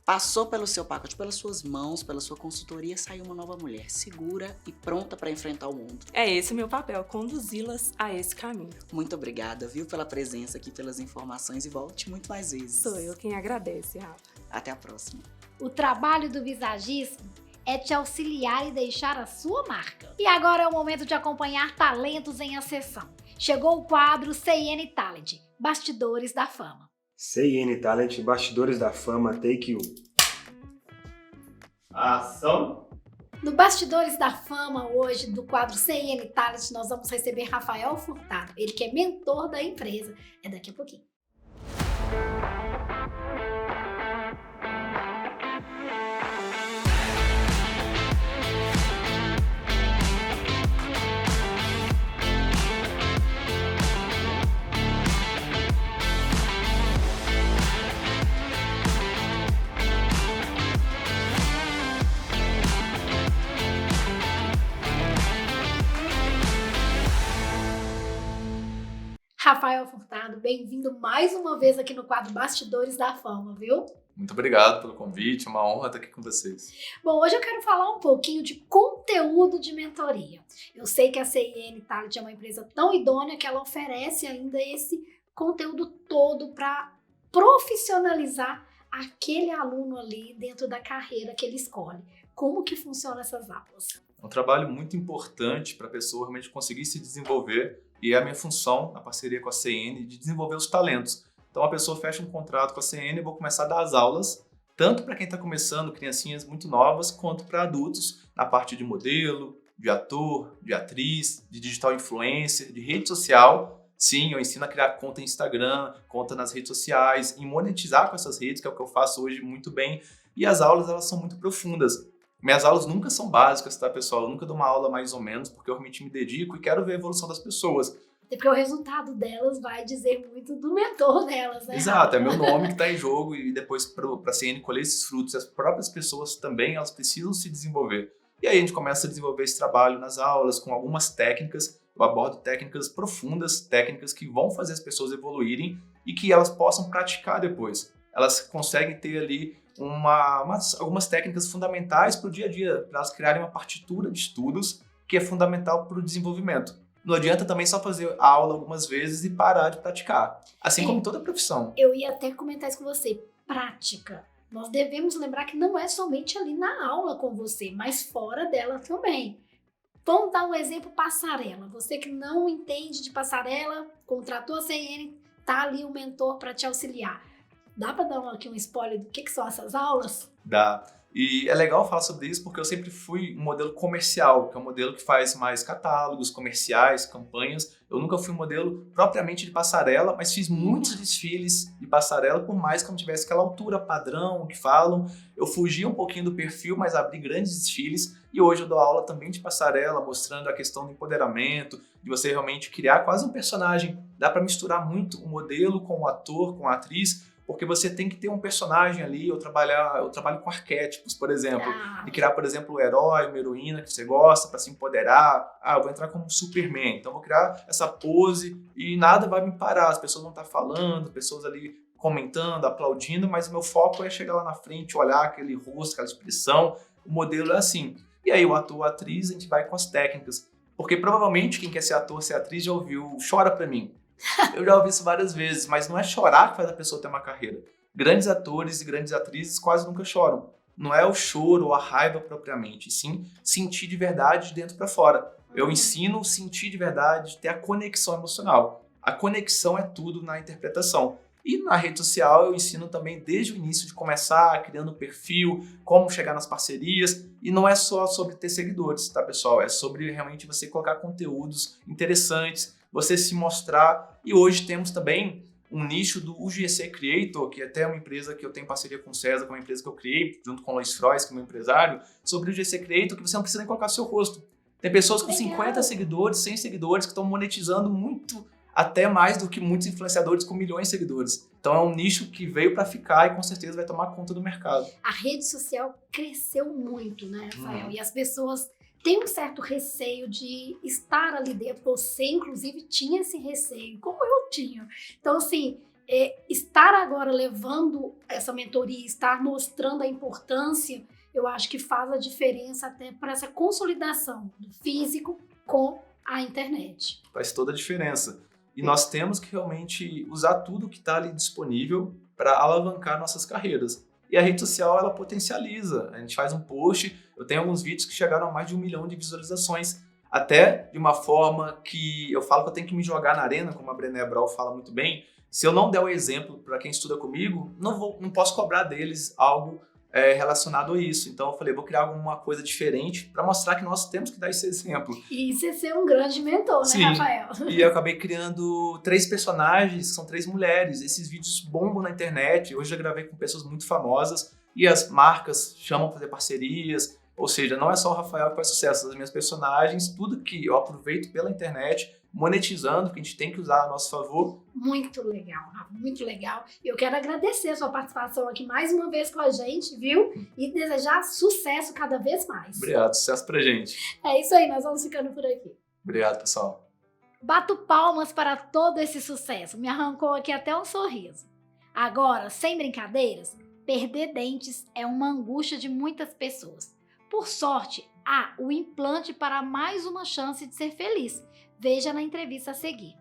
Passou pelo seu pacote, pelas suas mãos, pela sua consultoria, saiu uma nova mulher, segura e pronta para enfrentar o mundo. É esse o meu papel, conduzi-las a esse caminho. Muito obrigada, viu, pela presença aqui, pelas informações e volte muito mais vezes. Sou eu quem agradece, Rafa. Até a próxima. O trabalho do visagismo é te auxiliar e deixar a sua marca. E agora é o momento de acompanhar talentos em ascensão. Chegou o quadro CN Talent, Bastidores da Fama. CN Talent, Bastidores da Fama, Take 1. Ação! No Bastidores da Fama, hoje, do quadro CN Talent, nós vamos receber Rafael Furtado, ele que é mentor da empresa. É daqui a pouquinho. Rafael Furtado, bem-vindo mais uma vez aqui no quadro Bastidores da Fama, viu? Muito obrigado pelo convite, é uma honra estar aqui com vocês. Bom, hoje eu quero falar um pouquinho de conteúdo de mentoria. Eu sei que a CIN Talent é uma empresa tão idônea que ela oferece ainda esse conteúdo todo para profissionalizar aquele aluno ali dentro da carreira que ele escolhe. Como que funcionam essas aulas? É um trabalho muito importante para a pessoa realmente conseguir se desenvolver e é a minha função, na parceria com a CN, de desenvolver os talentos. Então a pessoa fecha um contrato com a CN e eu vou começar a dar as aulas, tanto para quem está começando, criancinhas muito novas, quanto para adultos, na parte de modelo, de ator, de atriz, de digital influencer, de rede social. Sim, eu ensino a criar conta no Instagram, conta nas redes sociais, e monetizar com essas redes, que é o que eu faço hoje muito bem. E as aulas, elas são muito profundas. Minhas aulas nunca são básicas, tá, pessoal? Eu nunca dou uma aula mais ou menos, porque eu realmente me dedico e quero ver a evolução das pessoas. Porque o resultado delas vai dizer muito do mentor delas, né? Exato, é meu nome que está em jogo e depois para a CN colher esses frutos. As próprias pessoas também, elas precisam se desenvolver. E aí a gente começa a desenvolver esse trabalho nas aulas com algumas técnicas. Eu abordo técnicas profundas, técnicas que vão fazer as pessoas evoluírem e que elas possam praticar depois. Elas conseguem ter ali algumas técnicas fundamentais para o dia a dia, para elas criarem uma partitura de estudos que é fundamental para o desenvolvimento. Não adianta também só fazer a aula algumas vezes e parar de praticar. Assim como toda profissão. Eu ia até comentar isso com você. Prática. Nós devemos lembrar que não é somente ali na aula com você, mas fora dela também. Vamos dar um exemplo, passarela. Você que não entende de passarela, contratou a CN, tá ali o mentor para te auxiliar. Dá para dar aqui um spoiler do que são essas aulas? Dá. E é legal falar sobre isso porque eu sempre fui um modelo comercial, que é um modelo que faz mais catálogos, comerciais, campanhas. Eu nunca fui um modelo propriamente de passarela, mas fiz muitos desfiles de passarela, por mais que eu não tivesse aquela altura padrão que falam. Eu fugi um pouquinho do perfil, mas abri grandes desfiles. E hoje eu dou aula também de passarela, mostrando a questão do empoderamento, de você realmente criar quase um personagem. Dá para misturar muito o modelo com o ator, com a atriz, porque você tem que ter um personagem ali. Eu trabalho com arquétipos, por exemplo. De criar, por exemplo, o herói, uma heroína que você gosta para se empoderar. Eu vou entrar como um Superman, então vou criar essa pose e nada vai me parar. As pessoas vão estar falando, pessoas ali comentando, aplaudindo, mas o meu foco é chegar lá na frente, olhar aquele rosto, aquela expressão. O modelo é assim. E aí o ator, a atriz, a gente vai com as técnicas. Porque provavelmente quem quer ser ator, ser atriz já ouviu "chora pra mim". Eu já ouvi isso várias vezes, mas não é chorar que faz a pessoa ter uma carreira. Grandes atores e grandes atrizes quase nunca choram. Não é o choro ou a raiva propriamente, sim sentir de verdade de dentro para fora. Eu ensino sentir de verdade, ter a conexão emocional. A conexão é tudo na interpretação. E na rede social eu ensino também desde o início de começar, criando um perfil, como chegar nas parcerias. E não é só sobre ter seguidores, tá, pessoal? É sobre realmente você colocar conteúdos interessantes, você se mostrar. E hoje temos também um nicho do UGC Creator, que é até uma empresa que eu tenho parceria com o César, que é uma empresa que eu criei, junto com o Luiz Frois, que é meu empresário, sobre o UGC Creator, que você não precisa nem colocar seu rosto. Tem pessoas com 50 seguidores, 100 seguidores, que estão monetizando muito, até mais do que muitos influenciadores com milhões de seguidores. Então é um nicho que veio para ficar e com certeza vai tomar conta do mercado. A rede social cresceu muito, né, Rafael? E as pessoas têm um certo receio de estar ali dentro. Você, inclusive, tinha esse receio, como eu tinha. Então, assim, estar agora levando essa mentoria, estar mostrando a importância, eu acho que faz a diferença até para essa consolidação do físico com a internet. Faz toda a diferença. E nós temos que realmente usar tudo que está ali disponível para alavancar nossas carreiras. E a rede social, ela potencializa. A gente faz um post, eu tenho alguns vídeos que chegaram a mais de 1 milhão de visualizações. Até de uma forma que eu falo que eu tenho que me jogar na arena, como a Brené Brown fala muito bem. Se eu não der o exemplo para quem estuda comigo, não posso cobrar deles algo relacionado a isso. Então eu falei, vou criar alguma coisa diferente para mostrar que nós temos que dar esse exemplo. E isso é ser um grande mentor, Sim. né, Rafael? E eu acabei criando 3 personagens, que são 3 mulheres. Esses vídeos bombam na internet. Hoje eu gravei com pessoas muito famosas e as marcas chamam para fazer parcerias. Ou seja, não é só o Rafael que faz sucesso, as minhas personagens, tudo que eu aproveito pela internet, monetizando, que a gente tem que usar a nosso favor. Muito legal, Rafa, muito legal. Eu quero agradecer a sua participação aqui mais uma vez com a gente, viu? E desejar sucesso cada vez mais. Obrigado, sucesso pra gente. É isso aí, nós vamos ficando por aqui. Obrigado, pessoal. Bato palmas para todo esse sucesso, me arrancou aqui até um sorriso. Agora, sem brincadeiras, perder dentes é uma angústia de muitas pessoas. Por sorte, há o implante para mais uma chance de ser feliz. Veja na entrevista a seguir.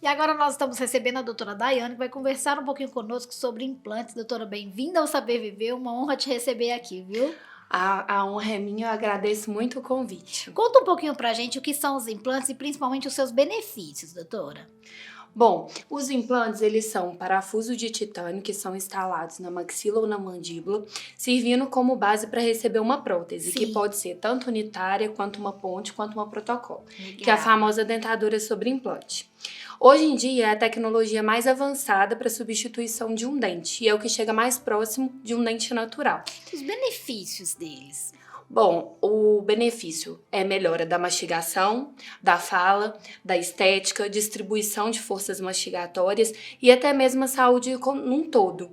E agora nós estamos recebendo a doutora Daiane, que vai conversar um pouquinho conosco sobre implantes. Doutora, bem-vinda ao Saber Viver, uma honra te receber aqui, viu? A honra é minha, eu agradeço muito o convite. Conta um pouquinho pra gente o que são os implantes e principalmente os seus benefícios, doutora. Bom, os implantes, eles são parafusos de titânio que são instalados na maxila ou na mandíbula, servindo como base para receber uma prótese, que pode ser tanto unitária, quanto uma ponte, quanto uma protocolo, que é a famosa dentadura sobre implante. Hoje em dia, é a tecnologia mais avançada para substituição de um dente, e é o que chega mais próximo de um dente natural. Os benefícios deles? Bom, o benefício é melhora da mastigação, da fala, da estética, distribuição de forças mastigatórias e até mesmo a saúde num todo.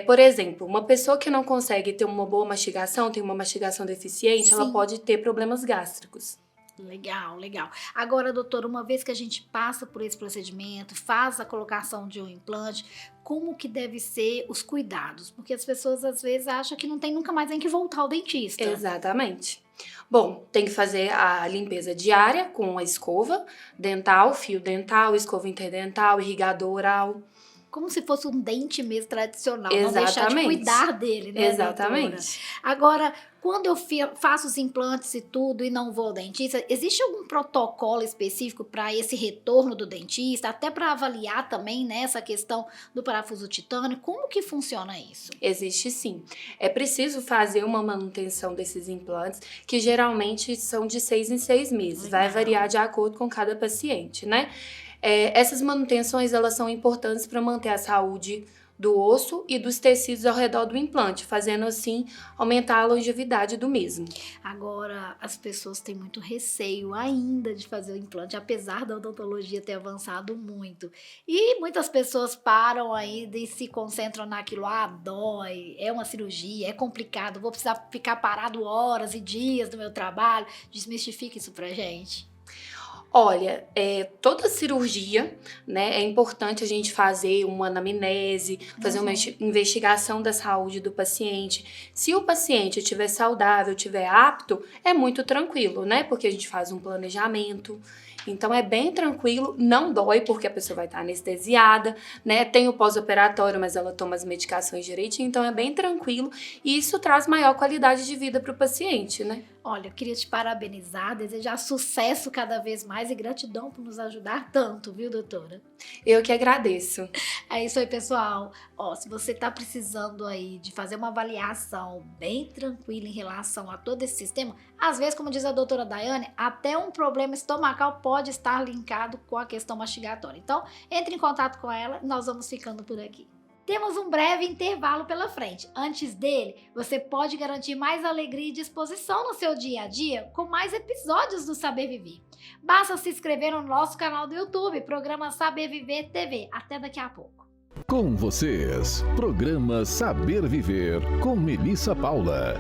Por exemplo, uma pessoa que não consegue ter uma boa mastigação, tem uma mastigação deficiente, ela pode ter problemas gástricos. Legal, legal. Agora, doutora, uma vez que a gente passa por esse procedimento, faz a colocação de um implante, como que deve ser os cuidados? Porque as pessoas às vezes acham que não tem nunca mais nem que voltar ao dentista. Exatamente. Bom, tem que fazer a limpeza diária com a escova dental, fio dental, escova interdental, irrigador oral. Como se fosse um dente mesmo tradicional, Exatamente. Não deixar de cuidar dele, né, Exatamente. doutora? Agora, quando eu faço os implantes e tudo e não vou ao dentista, existe algum protocolo específico para esse retorno do dentista, até para avaliar também, né, essa questão do parafuso titânio? Como que funciona isso? Existe sim. É preciso fazer uma manutenção desses implantes, que geralmente são de 6 em 6 meses. Legal. Vai variar de acordo com cada paciente, né? Essas manutenções, elas são importantes para manter a saúde do osso e dos tecidos ao redor do implante, fazendo assim aumentar a longevidade do mesmo. Agora, as pessoas têm muito receio ainda de fazer o implante, apesar da odontologia ter avançado muito. E muitas pessoas param ainda e se concentram naquilo, dói, é uma cirurgia, é complicado, vou precisar ficar parado horas e dias do meu trabalho. Desmistifica isso pra gente. Olha, toda cirurgia, né, é importante a gente fazer uma anamnese, fazer uma investigação da saúde do paciente. Se o paciente estiver saudável, estiver apto, é muito tranquilo, né, porque a gente faz um planejamento. Então é bem tranquilo, não dói porque a pessoa vai estar anestesiada, né? Tem o pós-operatório, mas ela toma as medicações direitinho, então é bem tranquilo e isso traz maior qualidade de vida para o paciente, né? Olha, eu queria te parabenizar, desejar sucesso cada vez mais e gratidão por nos ajudar tanto, viu, doutora? Eu que agradeço. É isso aí, pessoal. Se você tá precisando aí de fazer uma avaliação bem tranquila em relação a todo esse sistema, às vezes, como diz a doutora Daiane, até um problema estomacal pode estar linkado com a questão mastigatória. Então, entre em contato com ela e nós vamos ficando por aqui. Temos um breve intervalo pela frente. Antes dele, você pode garantir mais alegria e disposição no seu dia a dia com mais episódios do Saber Viver. Basta se inscrever no nosso canal do YouTube, programa Saber Viver TV. Até daqui a pouco. Com vocês, programa Saber Viver com Melissa Paula.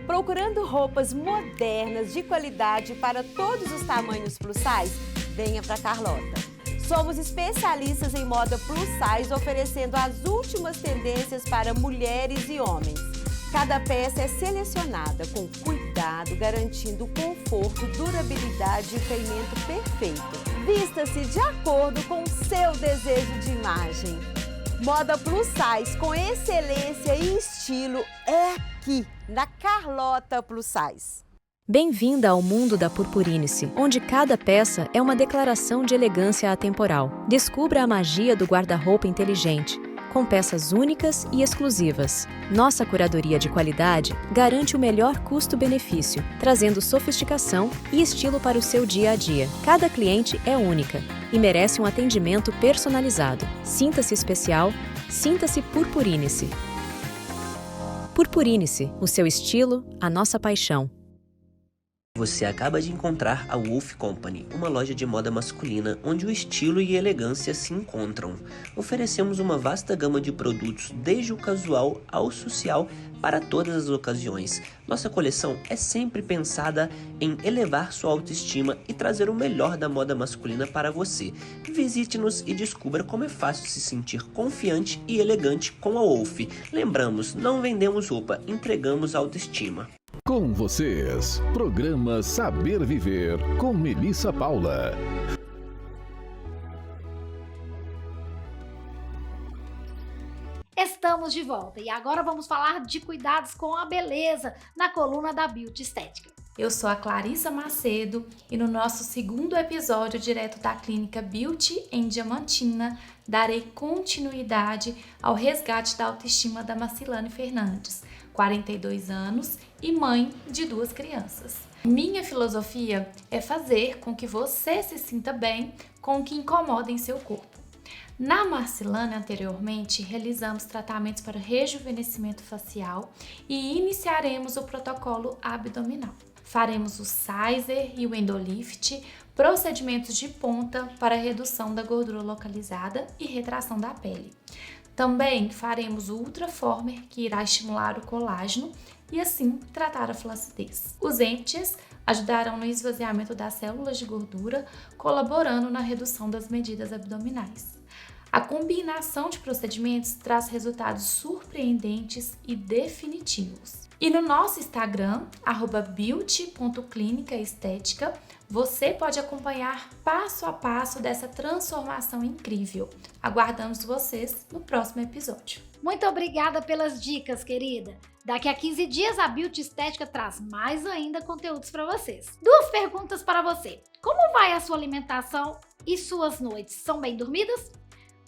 Procurando roupas modernas de qualidade para todos os tamanhos plus size? Venha para Carlota. Somos especialistas em moda plus size, oferecendo as últimas tendências para mulheres e homens. Cada peça é selecionada com cuidado, garantindo conforto, durabilidade e caimento perfeito. Vista-se de acordo com o seu desejo de imagem. Moda plus size com excelência e estilo é aqui, na Carlota Plus Size. Bem-vinda ao mundo da Purpurinice, onde cada peça é uma declaração de elegância atemporal. Descubra a magia do guarda-roupa inteligente, com peças únicas e exclusivas. Nossa curadoria de qualidade garante o melhor custo-benefício, trazendo sofisticação e estilo para o seu dia a dia. Cada cliente é única e merece um atendimento personalizado. Sinta-se especial, sinta-se Purpurinice. Purpurinice, o seu estilo, a nossa paixão. Você acaba de encontrar a Wolf Company, uma loja de moda masculina onde o estilo e elegância se encontram. Oferecemos uma vasta gama de produtos, desde o casual ao social, para todas as ocasiões. Nossa coleção é sempre pensada em elevar sua autoestima e trazer o melhor da moda masculina para você. Visite-nos e descubra como é fácil se sentir confiante e elegante com a Wolf. Lembramos, não vendemos roupa, entregamos autoestima. Com vocês, programa Saber Viver, com Melissa Paula. Estamos de volta e agora vamos falar de cuidados com a beleza na coluna da Beauty Estética. Eu sou a Clarissa Macedo e no nosso segundo episódio direto da clínica Beauty em Diamantina, darei continuidade ao resgate da autoestima da Marcilane Fernandes, 42 anos e mãe de 2 crianças. Minha filosofia é fazer com que você se sinta bem com o que incomoda em seu corpo. Na Marcilane, anteriormente, realizamos tratamentos para rejuvenescimento facial e iniciaremos o protocolo abdominal. Faremos o Sizer e o Endolift, procedimentos de ponta para redução da gordura localizada e retração da pele. Também faremos o Ultraformer, que irá estimular o colágeno e assim tratar a flacidez. Os EMTs ajudarão no esvaziamento das células de gordura, colaborando na redução das medidas abdominais. A combinação de procedimentos traz resultados surpreendentes e definitivos. E no nosso Instagram, @beauty.clinicaestética, você pode acompanhar passo a passo dessa transformação incrível. Aguardamos vocês no próximo episódio. Muito obrigada pelas dicas, querida. Daqui a 15 dias a Beauty Estética traz mais ainda conteúdos para vocês. 2 perguntas para você. Como vai a sua alimentação e suas noites? São bem dormidas?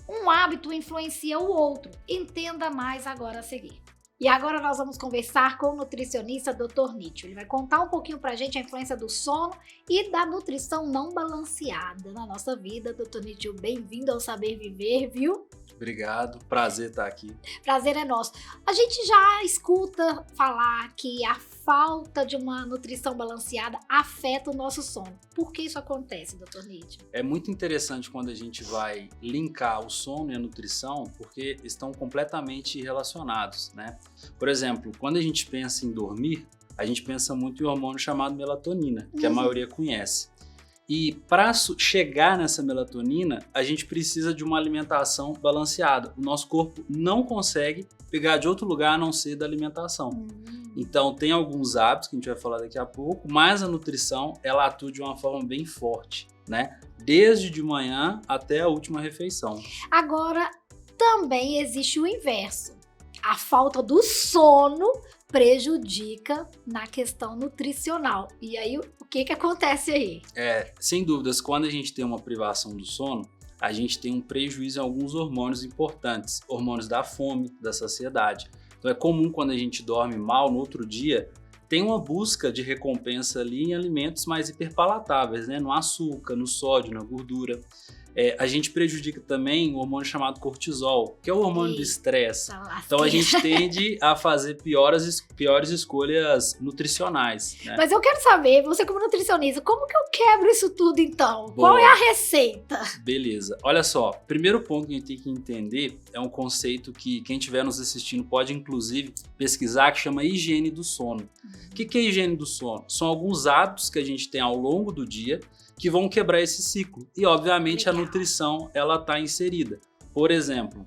Um hábito influencia o outro. Entenda mais agora a seguir. E agora nós vamos conversar com o nutricionista Dr. Nítio. Ele vai contar um pouquinho pra gente a influência do sono e da nutrição não balanceada na nossa vida. Dr. Nítio, bem-vindo ao Saber Viver, viu? Obrigado, prazer estar aqui. Prazer é nosso. A gente já escuta falar que a falta de uma nutrição balanceada afeta o nosso sono. Por que isso acontece, Dr. Nítio? É muito interessante quando a gente vai linkar o sono e a nutrição, porque estão completamente relacionados, né? Por exemplo, quando a gente pensa em dormir, a gente pensa muito em um hormônio chamado melatonina, que a maioria conhece. E para chegar nessa melatonina, a gente precisa de uma alimentação balanceada. O nosso corpo não consegue pegar de outro lugar a não ser da alimentação. Então, tem alguns hábitos que a gente vai falar daqui a pouco, mas a nutrição, ela atua de uma forma bem forte, né? Desde de manhã até a última refeição. Agora, também existe o inverso. A falta do sono prejudica na questão nutricional. E aí, o que acontece aí? Sem dúvidas, quando a gente tem uma privação do sono, a gente tem um prejuízo em alguns hormônios importantes, hormônios da fome, da saciedade. Então é comum quando a gente dorme mal no outro dia, tem uma busca de recompensa ali em alimentos mais hiperpalatáveis, né? No açúcar, no sódio, na gordura. A gente prejudica também o hormônio chamado cortisol, que é o hormônio do estresse. Então a gente tende a fazer piores escolhas nutricionais, né? Mas eu quero saber, você como nutricionista, como que eu quebro isso tudo então? Boa. Qual é a receita? Beleza. Olha só, primeiro ponto que a gente tem que entender é um conceito que quem estiver nos assistindo pode inclusive pesquisar, que chama higiene do sono. O que é higiene do sono? São alguns hábitos que a gente tem ao longo do dia que vão quebrar esse ciclo. E, obviamente, a nutrição ela está inserida. Por exemplo,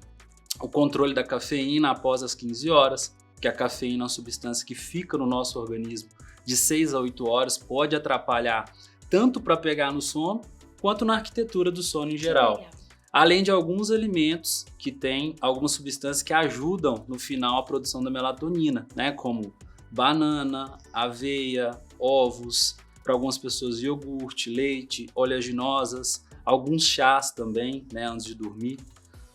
o controle da cafeína após as 15 horas, que a cafeína é uma substância que fica no nosso organismo de 6 a 8 horas, pode atrapalhar tanto para pegar no sono, quanto na arquitetura do sono em geral. Além de alguns alimentos que têm algumas substâncias que ajudam, no final, a produção da melatonina, né? Como banana, aveia, ovos, para algumas pessoas iogurte, leite, oleaginosas, alguns chás também, né, antes de dormir,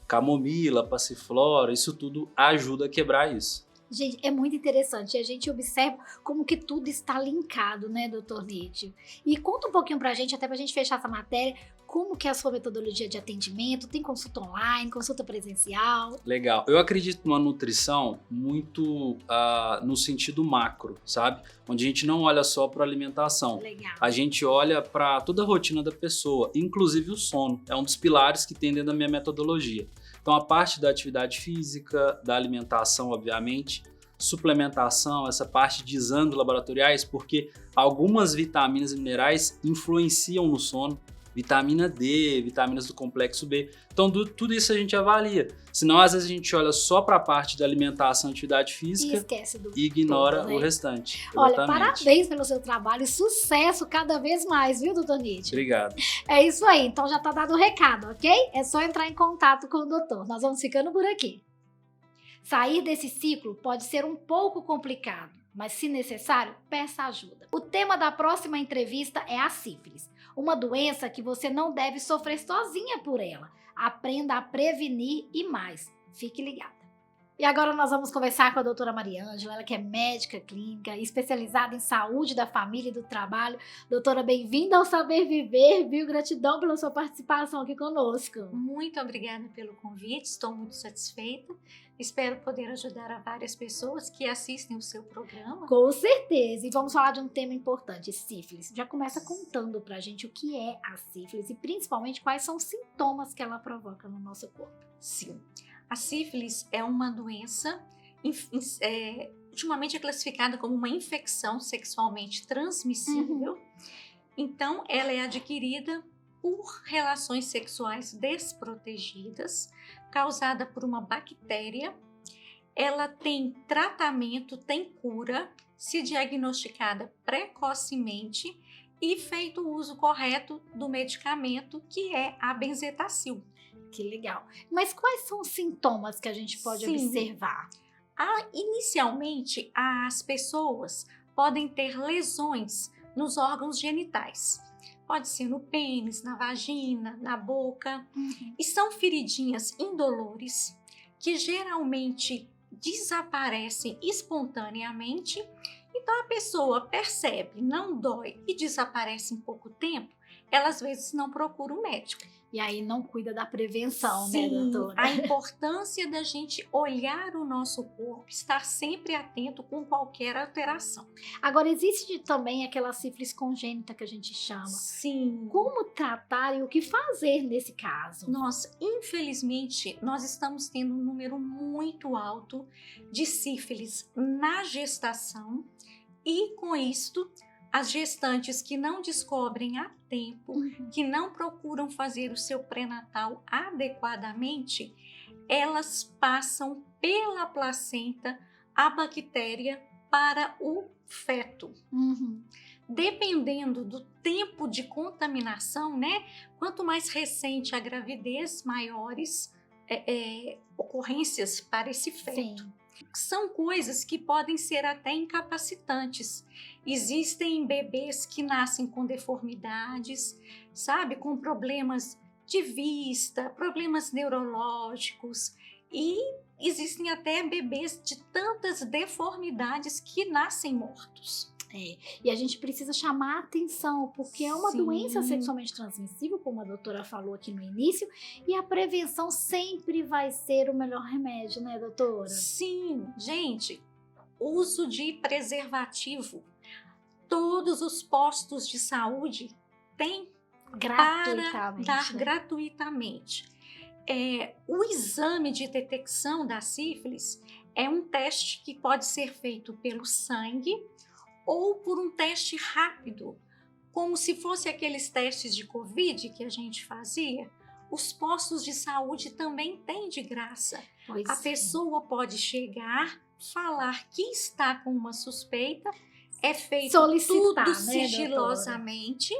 camomila, passiflora, isso tudo ajuda a quebrar isso. Gente, é muito interessante. A gente observa como que tudo está linkado, né, doutor Nídio? E conta um pouquinho pra gente, até pra gente fechar essa matéria, como que é a sua metodologia de atendimento? Tem consulta online, consulta presencial? Legal. Eu acredito numa nutrição muito no sentido macro, sabe? Onde a gente não olha só para alimentação. Legal. A gente olha para toda a rotina da pessoa, inclusive o sono. É um dos pilares que tem dentro da minha metodologia. Então, a parte da atividade física, da alimentação, obviamente, suplementação, essa parte de exames laboratoriais, porque algumas vitaminas e minerais influenciam no sono. Vitamina D, vitaminas do complexo B. Então, tudo isso a gente avalia. Senão, às vezes, a gente olha só para a parte da alimentação e atividade física E esquece do e ignora todo, né? o restante. Olha, Exatamente. parabéns pelo seu trabalho e sucesso cada vez mais, viu, doutor Nídio? Obrigado. É isso aí, então já tá dado o recado, ok? É só entrar em contato com o doutor. Nós vamos ficando por aqui. Sair desse ciclo pode ser um pouco complicado, mas se necessário, peça ajuda. O tema da próxima entrevista é a sífilis, uma doença que você não deve sofrer sozinha por ela. Aprenda a prevenir e mais. Fique ligada. E agora nós vamos conversar com a doutora Mariângela, ela que é médica clínica, especializada em saúde da família e do trabalho. Doutora, bem-vinda ao Saber Viver, viu? Gratidão pela sua participação aqui conosco. Muito obrigada pelo convite, estou muito satisfeita. Espero poder ajudar a várias pessoas que assistem o seu programa. Com certeza! E vamos falar de um tema importante, sífilis. Já começa contando pra gente o que é a sífilis e principalmente quais são os sintomas que ela provoca no nosso corpo. Sim. A sífilis é uma doença, ultimamente é classificada como uma infecção sexualmente transmissível. Então, ela é adquirida por relações sexuais desprotegidas, causada por uma bactéria. Ela tem tratamento, tem cura, se diagnosticada precocemente e feito o uso correto do medicamento, que é a benzetacil. Que legal. Mas quais são os sintomas que a gente pode observar? Inicialmente, as pessoas podem ter lesões nos órgãos genitais. Pode ser no pênis, na vagina, na boca. E são feridinhas indolores que geralmente desaparecem espontaneamente. Então a pessoa percebe, não dói e desaparece em pouco tempo, ela às vezes não procura um médico. E aí não cuida da prevenção, Sim, né, doutora? A importância da gente olhar o nosso corpo, estar sempre atento com qualquer alteração. Agora, existe também aquela sífilis congênita que a gente chama. Sim. Como tratar e o que fazer nesse caso? Nossa, infelizmente, nós estamos tendo um número muito alto de sífilis na gestação e, com isto, as gestantes que não descobrem a tempo, que não procuram fazer o seu pré-natal adequadamente, elas passam pela placenta a bactéria para o feto. Dependendo do tempo de contaminação, né? Quanto mais recente a gravidez, maiores ocorrências para esse feto. Sim. São coisas que podem ser até incapacitantes. Existem bebês que nascem com deformidades, sabe? Com problemas de vista, problemas neurológicos. E existem até bebês de tantas deformidades que nascem mortos. E a gente precisa chamar a atenção, porque é uma doença sexualmente transmissível, como a doutora falou aqui no início, e a prevenção sempre vai ser o melhor remédio, né, doutora? Sim, gente, uso de preservativo. Todos os postos de saúde têm para dar gratuitamente. O exame de detecção da sífilis é um teste que pode ser feito pelo sangue ou por um teste rápido, como se fosse aqueles testes de Covid que a gente fazia. Os postos de saúde também têm de graça. A pessoa pode chegar, falar que está com uma suspeita, é feito solicitar, tudo né, sigilosamente,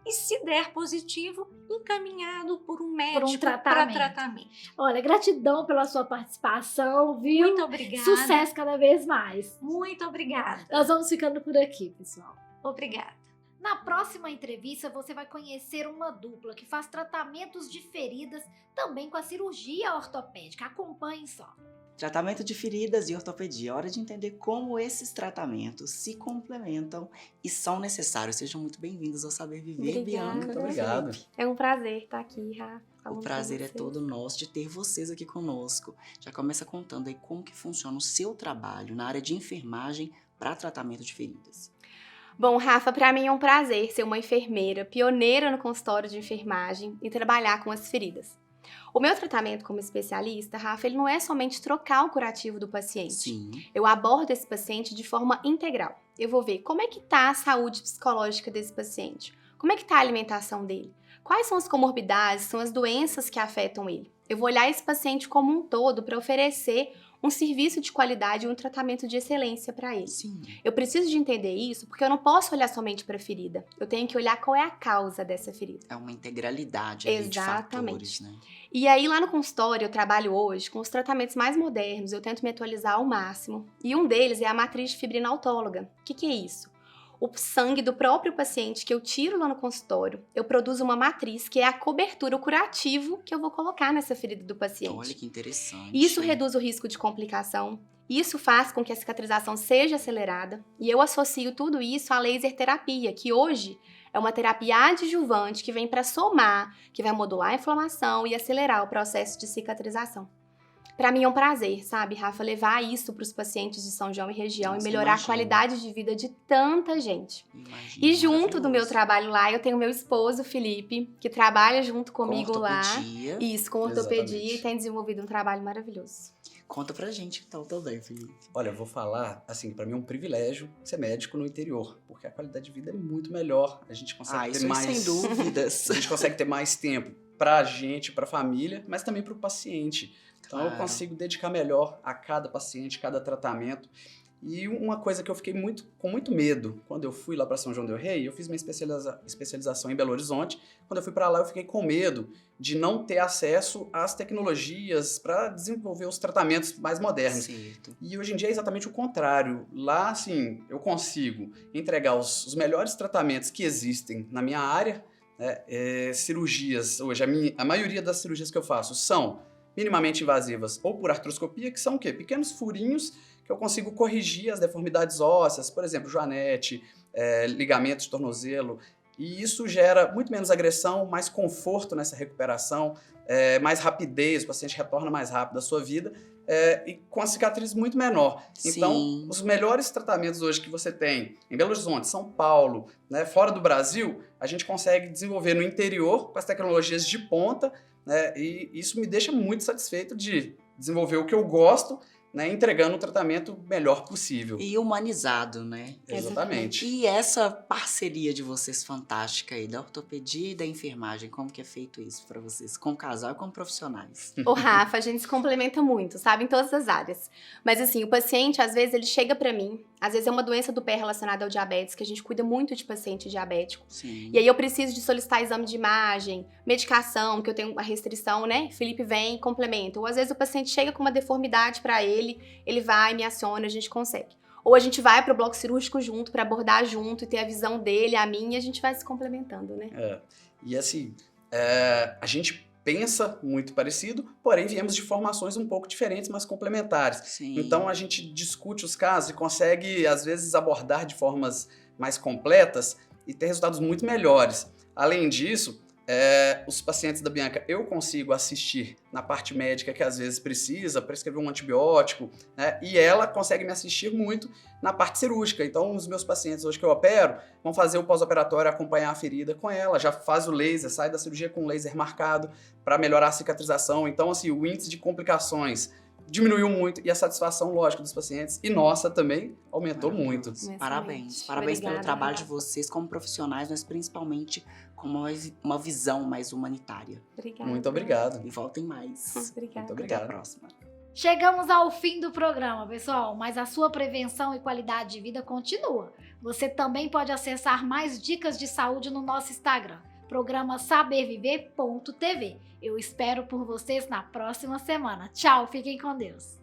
e se der positivo, encaminhado por um médico Por um para tratamento. Olha, gratidão pela sua participação, viu? Muito obrigada. Sucesso cada vez mais. Muito obrigada. Nós vamos ficando por aqui, pessoal. Obrigada. Na próxima entrevista, você vai conhecer uma dupla que faz tratamentos de feridas também com a cirurgia ortopédica. Acompanhe só. Tratamento de feridas e ortopedia. Hora de entender como esses tratamentos se complementam e são necessários. Sejam muito bem-vindos ao Saber Viver, Bianca. Muito obrigado. É um prazer estar aqui, Rafa. O prazer é todo nosso de ter vocês aqui conosco. Já começa contando aí como que funciona o seu trabalho na área de enfermagem para tratamento de feridas. Bom, Rafa, para mim é um prazer ser uma enfermeira pioneira no consultório de enfermagem e trabalhar com as feridas. O meu tratamento como especialista, Rafa, ele não é somente trocar o curativo do paciente. Sim. Eu abordo esse paciente de forma integral. Eu vou ver como é que está a saúde psicológica desse paciente, como é que está a alimentação dele, quais são as comorbidades, são as doenças que afetam ele. Eu vou olhar esse paciente como um todo para oferecer um serviço de qualidade e um tratamento de excelência para ele. Sim. Eu preciso de entender isso porque eu não posso olhar somente para a ferida. Eu tenho que olhar qual é a causa dessa ferida. É uma integralidade ali de fatores, né? E aí, lá no consultório, eu trabalho hoje com os tratamentos mais modernos, eu tento me atualizar ao máximo. E um deles é a matriz de fibrina autóloga. O que é isso? O sangue do próprio paciente que eu tiro lá no consultório, eu produzo uma matriz que é a cobertura, o curativo que eu vou colocar nessa ferida do paciente. Olha que interessante. Isso reduz o risco de complicação, isso faz com que a cicatrização seja acelerada e eu associo tudo isso à laser terapia, que hoje é uma terapia adjuvante que vem para somar, que vai modular a inflamação e acelerar o processo de cicatrização. Para mim é um prazer, sabe, Rafa, levar isso para os pacientes de São João e região e melhorar a qualidade de vida de tanta gente. E junto do meu trabalho lá, eu tenho meu esposo, Felipe, que trabalha junto comigo lá. Isso, com ortopedia e tem desenvolvido um trabalho maravilhoso. Conta pra gente então também, Felipe. Olha, eu vou falar, assim, pra mim é um privilégio ser médico no interior, porque a qualidade de vida é muito melhor. A gente consegue ter mais... sem dúvidas. A gente consegue ter mais tempo pra gente, pra família, mas também pro paciente. Então eu consigo dedicar melhor a cada paciente, cada tratamento. E uma coisa que eu fiquei com muito medo quando eu fui lá para São João del Rei, eu fiz minha especialização em Belo Horizonte. Quando eu fui para lá, eu fiquei com medo de não ter acesso às tecnologias para desenvolver os tratamentos mais modernos. Certo. E hoje em dia é exatamente o contrário. Lá, assim, eu consigo entregar os melhores tratamentos que existem na minha área. Cirurgias, hoje a maioria das cirurgias que eu faço são minimamente invasivas ou por artroscopia, que são o quê? Pequenos furinhos que eu consigo corrigir as deformidades ósseas, por exemplo, joanete, ligamento de tornozelo, e isso gera muito menos agressão, mais conforto nessa recuperação, mais rapidez, o paciente retorna mais rápido à sua vida, e com a cicatriz muito menor. Então, Sim. Os melhores tratamentos hoje que você tem em Belo Horizonte, São Paulo, né, fora do Brasil, a gente consegue desenvolver no interior com as tecnologias de ponta, e isso me deixa muito satisfeito de desenvolver o que eu gosto, né, entregando o tratamento melhor possível. E humanizado, né? Exatamente. E essa parceria de vocês fantástica aí, da ortopedia e da enfermagem, como que é feito isso para vocês? Com casal e com profissionais? Ô, Rafa, a gente se complementa muito, sabe? Em todas as áreas. Mas assim, o paciente, às vezes, ele chega pra mim, às vezes é uma doença do pé relacionada ao diabetes, que a gente cuida muito de paciente diabético. Sim. E aí eu preciso de solicitar exame de imagem, medicação, que eu tenho uma restrição, né? Felipe vem e complementa. Ou às vezes o paciente chega com uma deformidade pra ele vai, me aciona, a gente consegue. Ou a gente vai pro bloco cirúrgico junto, pra abordar junto e ter a visão dele, a minha, e a gente vai se complementando, né? E assim, a gente pensa muito parecido, porém viemos de formações um pouco diferentes, mas complementares. Sim. Então a gente discute os casos e consegue, às vezes, abordar de formas mais completas e ter resultados muito melhores. Além disso, os pacientes da Bianca, eu consigo assistir na parte médica que às vezes precisa, prescrever um antibiótico, né? E ela consegue me assistir muito na parte cirúrgica. Então, os meus pacientes hoje que eu opero vão fazer o pós-operatório, acompanhar a ferida com ela, já faz o laser, sai da cirurgia com o laser marcado para melhorar a cicatrização. Então, assim, o índice de complicações diminuiu muito e a satisfação, lógico, dos pacientes e nossa também aumentou muito. Parabéns. Parabéns pelo trabalho de vocês como profissionais, mas principalmente com uma visão mais humanitária. Obrigada. Muito obrigado. E voltem mais. Obrigada. Muito obrigado. Até a próxima. Chegamos ao fim do programa, pessoal, mas a sua prevenção e qualidade de vida continua. Você também pode acessar mais dicas de saúde no nosso Instagram, programa saberviver.tv. Eu espero por vocês na próxima semana. Tchau, fiquem com Deus.